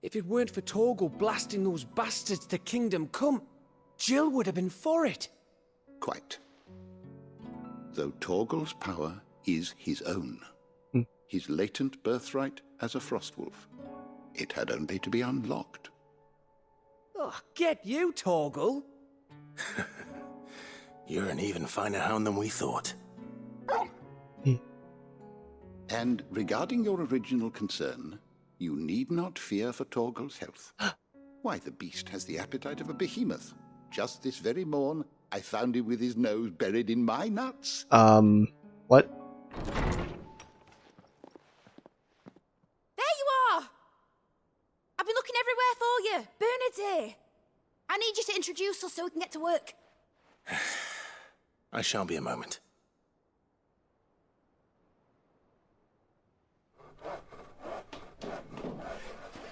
If it weren't for Torgal blasting those bastards to Kingdom Come, Jill would have been for it. Quite. Though Torgal's power is his own. His latent birthright as a frostwolf. It had only to be unlocked. Oh, get you, Torgal! You're an even finer hound than we thought. And regarding your original concern, you need not fear for Torgal's health. Why, the beast has the appetite of a behemoth. Just this very morn, I found him with his nose buried in my nuts. What? There you are! I've been looking everywhere for you. Bernard's here. I need you to introduce us so we can get to work. I shall be a moment.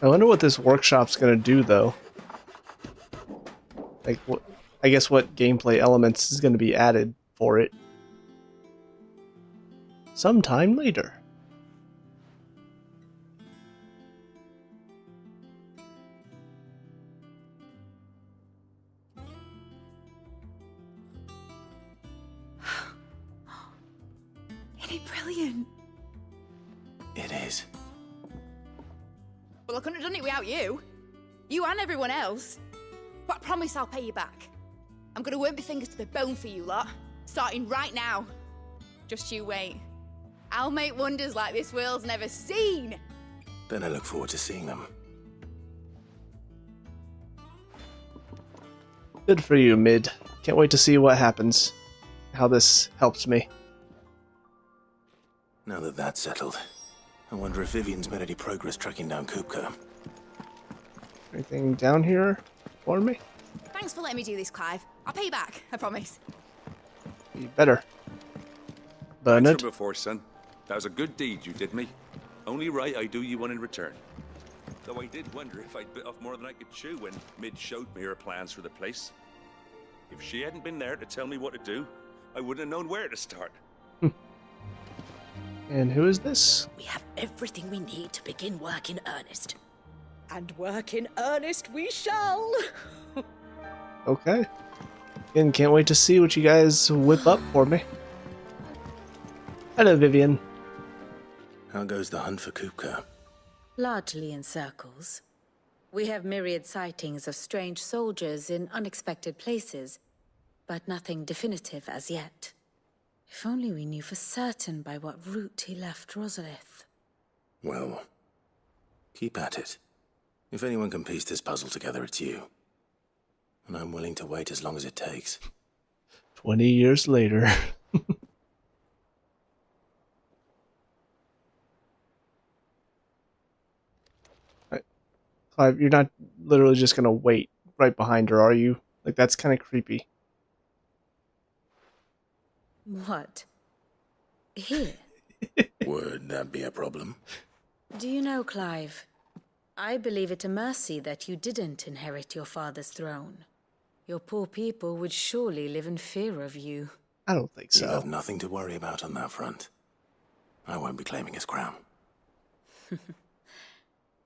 I wonder what this workshop's gonna do, though. Like, what? I guess what gameplay elements is gonna be added for it. Sometime later. Isn't it brilliant? It is. Well, I couldn't have done it without you. You and everyone else. But I promise I'll pay you back. I'm gonna work my fingers to the bone for you lot, starting right now. Just you wait. I'll make wonders like this world's never seen. Then I look forward to seeing them. Good for you, Mid. Can't wait to see what happens. How this helps me. Now that that's settled, I wonder if Vivian's made any progress tracking down Kupka. Anything down here for me? Thanks for letting me do this, Clive. I'll pay you back, I promise. You better. Thanks Bernard. for before, son. That was a good deed you did me. Only right I do you one in return. Though I did wonder if I'd bit off more than I could chew when Mid showed me her plans for the place. If she hadn't been there to tell me what to do, I wouldn't have known where to start. And who is this? We have everything we need to begin work in earnest. And work in earnest we shall! Okay. Again, can't wait to see what you guys whip up for me. Hello, Vivian. How goes the hunt for Kupka? Largely in circles. We have myriad sightings of strange soldiers in unexpected places, but nothing definitive as yet. If only we knew for certain by what route he left Rosalith. Well, keep at it. If anyone can piece this puzzle together, it's you. And I'm willing to wait as long as it takes. 20 years later. Clive, you're not literally just gonna wait right behind her, are you? Like, that's kind of creepy. What? Here? Would that be a problem? Do you know, Clive, I believe it a mercy that you didn't inherit your father's throne. Your poor people would surely live in fear of you. I don't think so. You have nothing to worry about on that front. I won't be claiming his crown.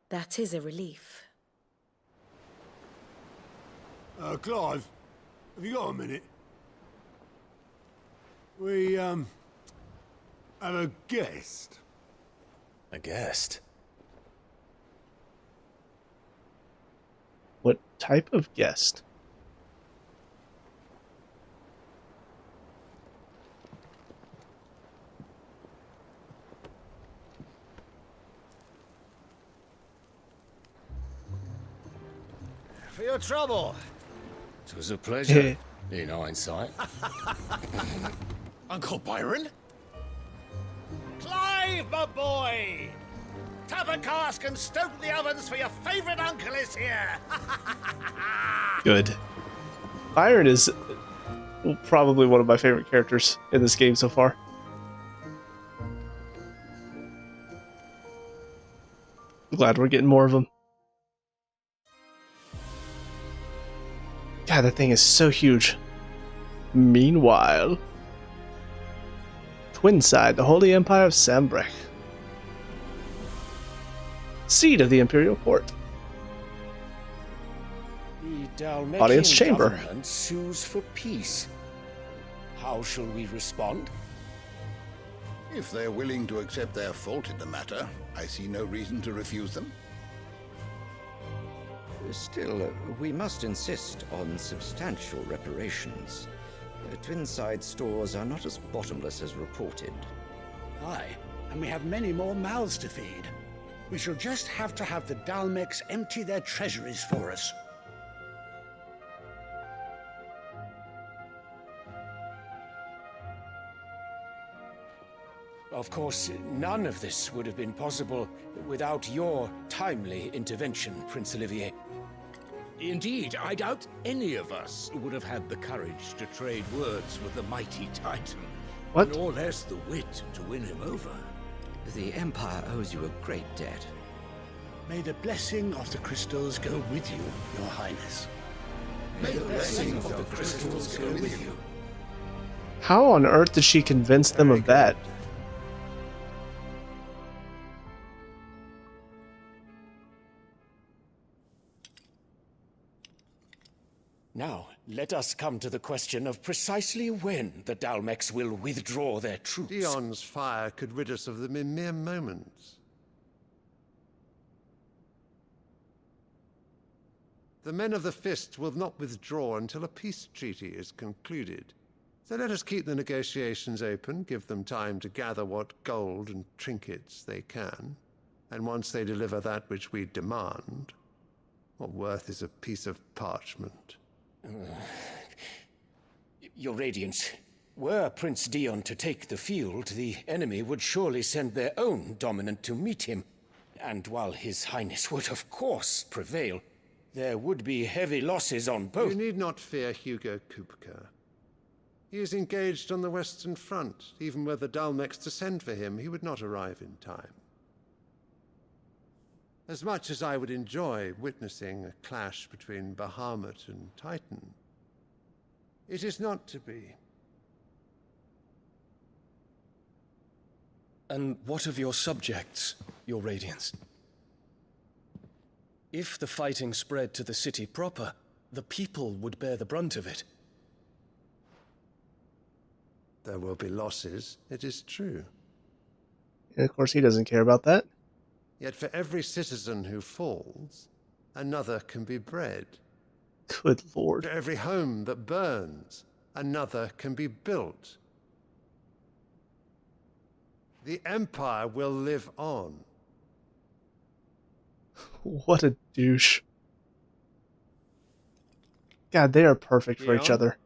That is a relief. Clive, have you got a minute? We, have a guest. A guest? What type of guest? For your trouble. It was a pleasure, in hindsight. Uncle Byron? Clive, my boy! Tap a cask and stoke the ovens for your favorite uncle is here! Good. Byron is probably one of my favorite characters in this game so far. I'm glad we're getting more of them. God, that thing is so huge. Meanwhile, Twinside, the Holy Empire of Sambrek. Seat of the Imperial Court. The Dalmekian Audience chamber. government sues for peace. How shall we respond? If they're willing to accept their fault in the matter, I see no reason to refuse them. Still, we must insist on substantial reparations. Twinside stores are not as bottomless as reported. Aye, and we have many more mouths to feed. We shall just have to have the Dalmecs empty their treasuries for us. Of course, none of this would have been possible without your timely intervention, Prince Olivier. Indeed, I doubt any of us would have had the courage to trade words with the mighty Titan. What? Nor less the wit to win him over. The Empire owes you a great debt. May the blessing of the crystals go with you, Your Highness. May the blessing of the crystals go with you. How on earth did she convince them of that? Now, let us come to the question of precisely when the Dalmecs will withdraw their troops. Dion's fire could rid us of them in mere moments. The men of the Fist will not withdraw until a peace treaty is concluded. So let us keep the negotiations open, give them time to gather what gold and trinkets they can, and once they deliver that which we demand, what worth is a piece of parchment? Your Radiance, were Prince Dion to take the field, the enemy would surely send their own dominant to meet him. And while His Highness would of course prevail, there would be heavy losses on both. You need not fear Hugo Kupka. He is engaged on the Western Front. Even were the Dalmex to send for him, he would not arrive in time. As much as I would enjoy witnessing a clash between Bahamut and Titan, it is not to be. And what of your subjects, Your Radiance? If the fighting spread to the city proper, the people would bear the brunt of it. There will be losses, it is true. And of course, he doesn't care about that. Yet for every citizen who falls, another can be bred. Good lord. For every home that burns, another can be built. The Empire will live on. What a douche. God, they are perfect for each other.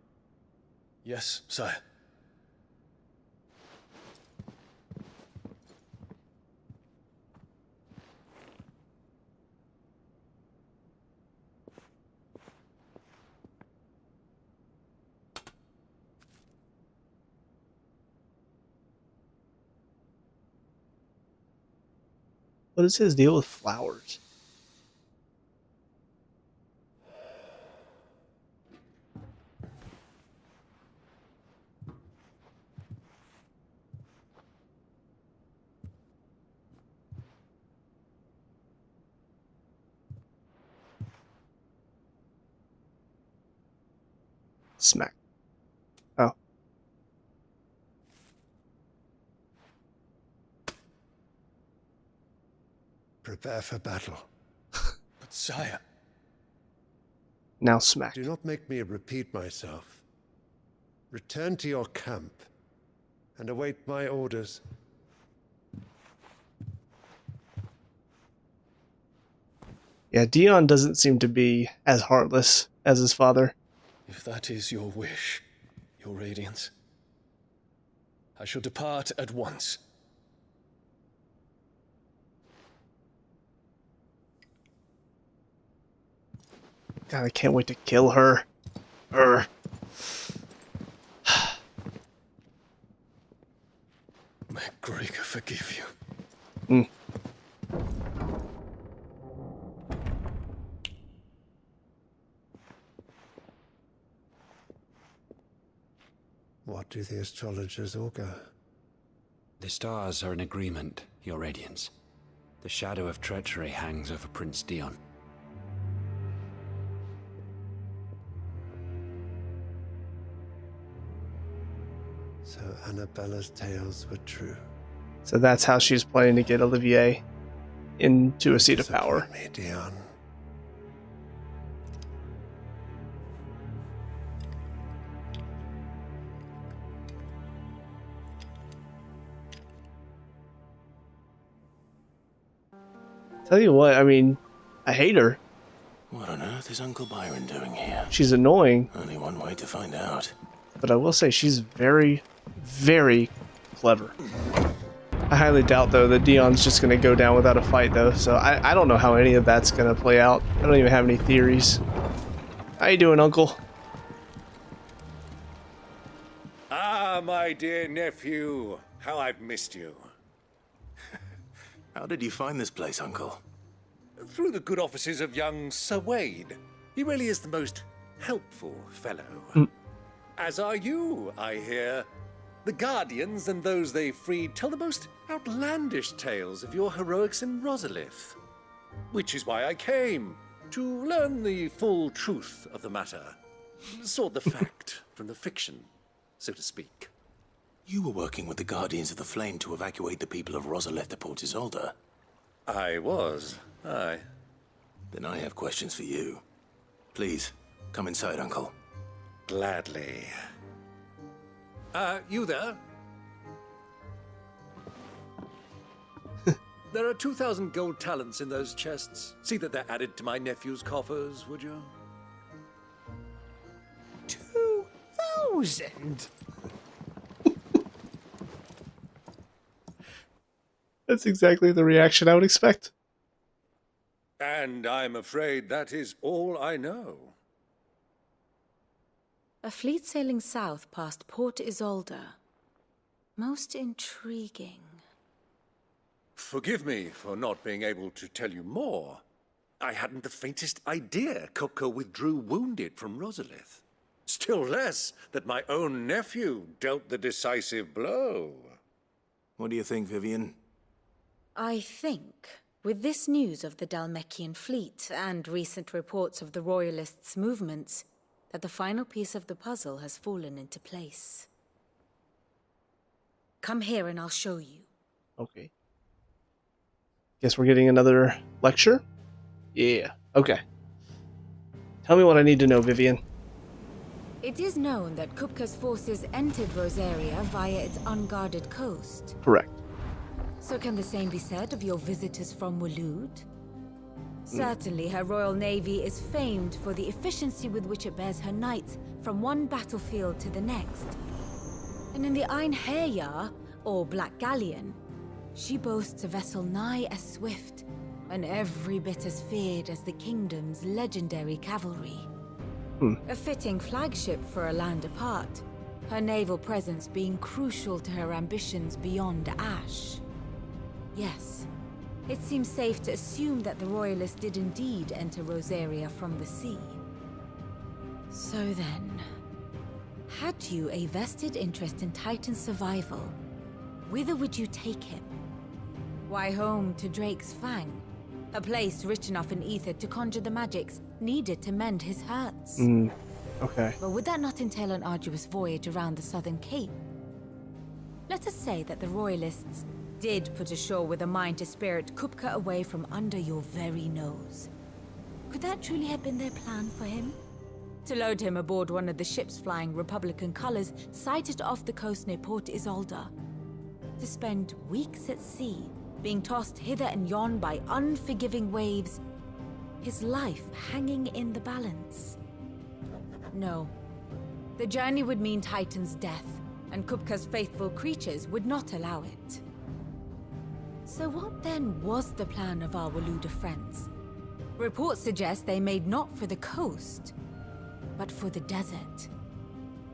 Yes, sire. What is his deal with flowers? Smack. Oh. Prepare for battle. But sire... Now smack. Do not make me repeat myself. Return to your camp and await my orders. Yeah, Dion doesn't seem to be as heartless as his father. If that is your wish, Your Radiance, I shall depart at once. God, I can't wait to kill her. May Gregor forgive you. What do the astrologers augur? The stars are in agreement, Your Radiance. The shadow of treachery hangs over Prince Dion. So Annabella's tales were true. So that's how she's planning to get Olivier into a seat of power. Me, Dion. Tell you what, I mean, I hate her. What on earth is Uncle Byron doing here? She's annoying. Only one way to find out. But I will say she's very, very clever. I highly doubt, though, that Dion's just going to go down without a fight, though. So I don't know how any of that's going to play out. I don't even have any theories. How you doing, Uncle? Ah, my dear nephew. How I've missed you. How did you find this place, Uncle? Through the good offices of young Sir Wade. He really is the most helpful fellow. As are you, I hear. The Guardians and those they freed tell the most outlandish tales of your heroics in Rosalith. Which is why I came, to learn the full truth of the matter. Sort the fact from the fiction, so to speak. You were working with the Guardians of the Flame to evacuate the people of Rosalith to Port Isolde. I was, aye. Then I have questions for you. Please, come inside, Uncle. Gladly. You there? There are 2,000 gold talents in those chests. See that they're added to my nephew's coffers, would you? 2,000? 1,000? That's exactly the reaction I would expect. And I'm afraid that is all I know. A fleet sailing south past Port Isolde. Most intriguing. Forgive me for not being able to tell you more. I hadn't the faintest idea Kupka withdrew wounded from Rosalith. Still less that my own nephew dealt the decisive blow. What do you think, Vivian? I think, with this news of the Dhalmekian fleet and recent reports of the Royalists' movements, that the final piece of the puzzle has fallen into place. Come here and I'll show you. Okay. Guess we're getting another lecture? Yeah. Okay. Tell me what I need to know, Vivian. It is known that Kupka's forces entered Rosaria via its unguarded coast. Correct. So can the same be said of your visitors from Waloed? Certainly, her royal navy is famed for the efficiency with which it bears her knights from one battlefield to the next. And in the Einherjar, or Black Galleon, she boasts a vessel nigh as swift and every bit as feared as the kingdom's legendary cavalry. A fitting flagship for a land apart, her naval presence being crucial to her ambitions beyond Ash. Yes, it seems safe to assume that the Royalists did indeed enter Rosaria from the sea. So then, had you a vested interest in Titan's survival, whither would you take him? Why, home to Drake's Fang, a place rich enough in ether to conjure the magics needed to mend his hurts. Okay. But would that not entail an arduous voyage around the southern cape? Let us say that the Royalists did put ashore with a mind to spirit Kupka away from under your very nose. Could that truly have been their plan for him? To load him aboard one of the ships flying Republican colors sighted off the coast near Port Isolde. To spend weeks at sea, being tossed hither and yon by unforgiving waves, his life hanging in the balance. No. The journey would mean Titan's death, and Kupka's faithful creatures would not allow it. So what then was the plan of our Waluda friends? Reports suggest they made not for the coast, but for the desert.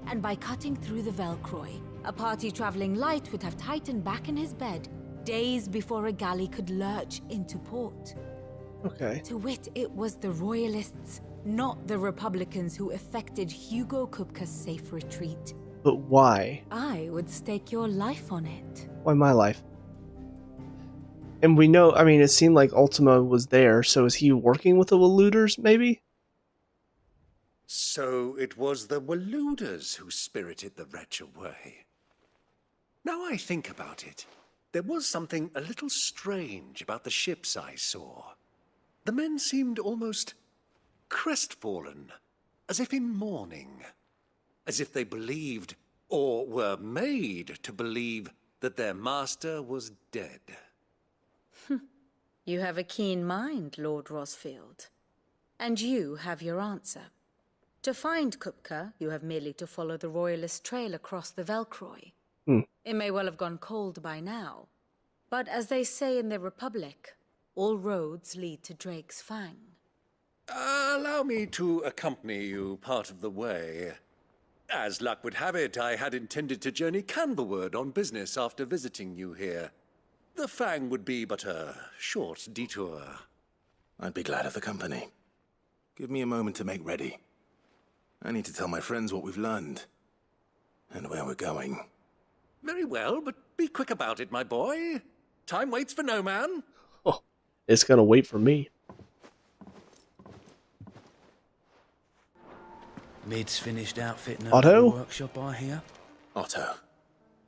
And by cutting through the Velcroy, a party traveling light would have Titan back in his bed days before a galley could lurch into port. Okay. To wit, it was the Royalists, not the Republicans, who effected Hugo Kupka's safe retreat. But why? I would stake your life on it. Why my life? And we know, I mean, it seemed like Ultima was there, so is he working with the Waluders, maybe? So it was the Waluders who spirited the wretch away. Now I think about it, there was something a little strange about the ships I saw. The men seemed almost crestfallen, as if in mourning, as if they believed, or were made to believe, that their master was dead. You have a keen mind, Lord Rosfield. And you have your answer. To find Kupka, you have merely to follow the Royalist trail across the Velcroy. It may well have gone cold by now, but as they say in the Republic, all roads lead to Drake's Fang. Allow me to accompany you part of the way. As luck would have it, I had intended to journey Canberward on business after visiting you here. The Fang would be but a short detour. I'd be glad of the company. Give me a moment to make ready. I need to tell my friends what we've learned and where we're going. Very well, but be quick about it, my boy. Time waits for no man. Oh, it's gonna wait for me. Mid's finished outfitting a Otto? little workshop, I hear. Otto,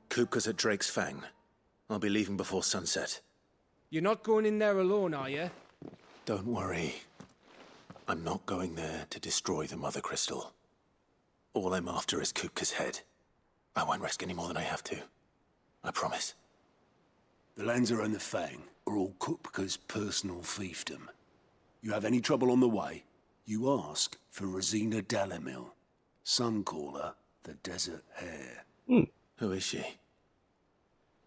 Kupka's at Drake's Fang. I'll be leaving before sunset. You're not going in there alone, are you? Don't worry. I'm not going there to destroy the Mother Crystal. All I'm after is Kupka's head. I won't risk any more than I have to. I promise. The Lanza and the Fang are all Kupka's personal fiefdom. You have any trouble on the way, you ask for Rosina Dalamil, Suncaller, the Desert Hare. Who is she?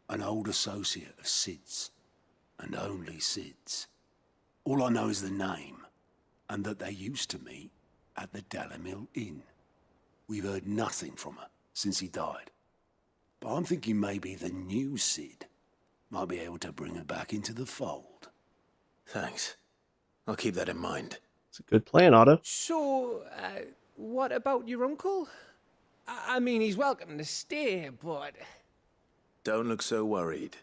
An old associate of Sid's, and only Sid's. All I know is the name, and that they used to meet at the Dalamil Inn. We've heard nothing from her since he died. But I'm thinking maybe the new Sid might be able to bring her back into the fold. Thanks. I'll keep that in mind. It's a good plan, Otto. So, what about your uncle? I mean, he's welcome to stay, but... Don't look so worried.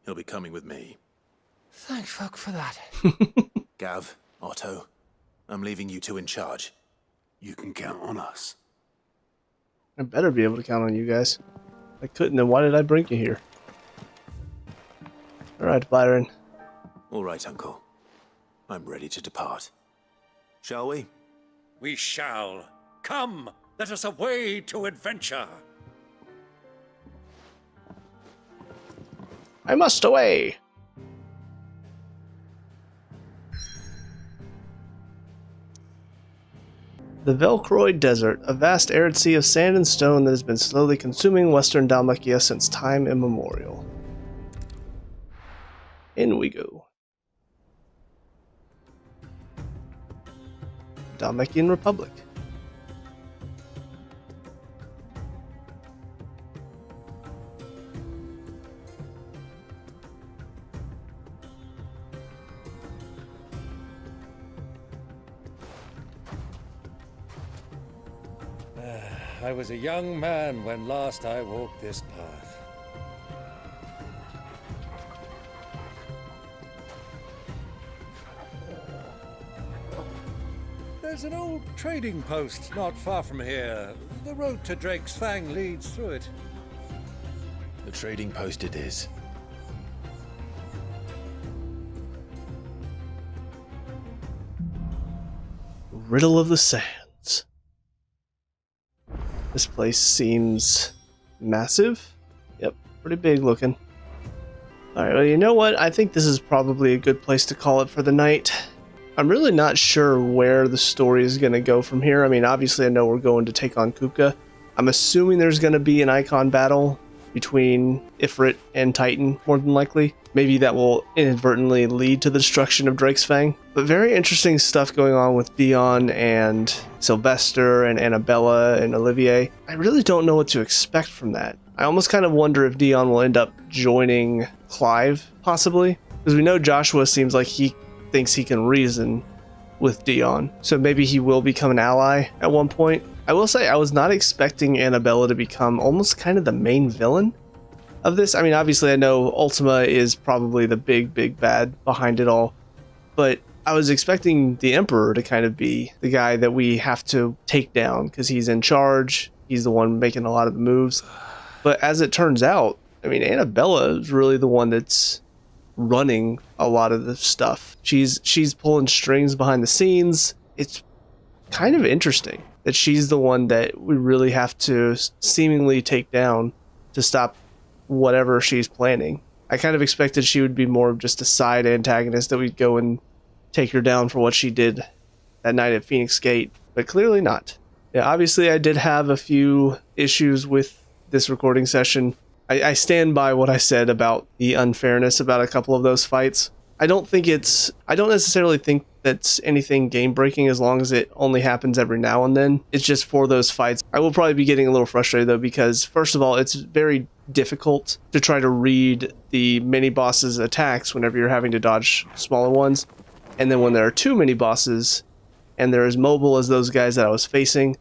He'll be coming with me. Thank fuck for that. Gav, Otto, I'm leaving you two in charge. You can count on us. I better be able to count on you guys. If I couldn't, then why did I bring you here? Alright, Byron. All right, Uncle. I'm ready to depart. Shall we? We shall. Come, let us away to adventure. I must away! The Velcroid Desert, a vast arid sea of sand and stone that has been slowly consuming western Dalmatia since time immemorial. In we go. Dalmatian Republic. I was a young man when last I walked this path. There's an old trading post not far from here. The road to Drake's Fang leads through it. The trading post it is. Riddle of the Sands. This place seems massive. Yep, pretty big looking. Alright, well, you know what? I think this is probably a good place to call it for the night. I'm really not sure where the story is going to go from here. I mean, obviously I know we're going to take on Kupka. I'm assuming there's going to be an icon battle between Ifrit and Titan, more than likely. Maybe that will inadvertently lead to the destruction of Drake's Fang. But very interesting stuff going on with Dion and Sylvester and Annabella and Olivier. I really don't know what to expect from that. I almost kind of wonder if Dion will end up joining Clive, possibly. Because we know Joshua seems like he thinks he can reason with Dion. So maybe he will become an ally at one point. I will say I was not expecting Annabella to become almost kind of the main villain of this. I mean, obviously I know Ultima is probably the big bad behind it all, but I was expecting the Emperor to kind of be the guy that we have to take down because he's in charge. He's the one making a lot of the moves. But as it turns out, I mean, Annabella is really the one that's running a lot of the stuff. She's pulling strings behind the scenes. It's kind of interesting that she's the one that we really have to seemingly take down to stop whatever she's planning. I kind of expected she would be more of just a side antagonist that we'd go and take her down for what she did that night at Phoenix Gate, but clearly not. Yeah, obviously I did have a few issues with this recording session. I stand by what I said about the unfairness about a couple of those fights. I don't necessarily think that's anything game breaking as long as it only happens every now and then. It's just for those fights. I will probably be getting a little frustrated though, because first of all, it's very difficult to try to read the mini boss's attacks whenever you're having to dodge smaller ones. And then when there are too many bosses and they're as mobile as those guys that I was facing,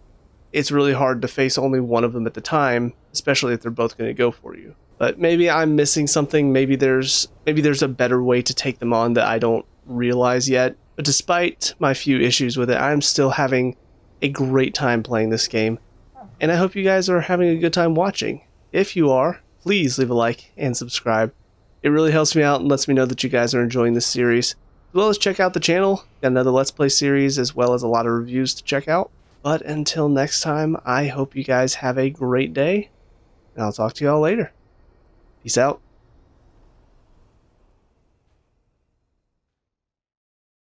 it's really hard to face only one of them at the time, especially if they're both going to go for you. But maybe I'm missing something. Maybe there's a better way to take them on that I don't realize yet. But despite my few issues with it, I'm still having a great time playing this game. And I hope you guys are having a good time watching. If you are, please leave a like and subscribe. It really helps me out and lets me know that you guys are enjoying this series. As well as check out the channel. Got another Let's Play series as well as a lot of reviews to check out. But until next time, I hope you guys have a great day. And I'll talk to you all later. Peace out.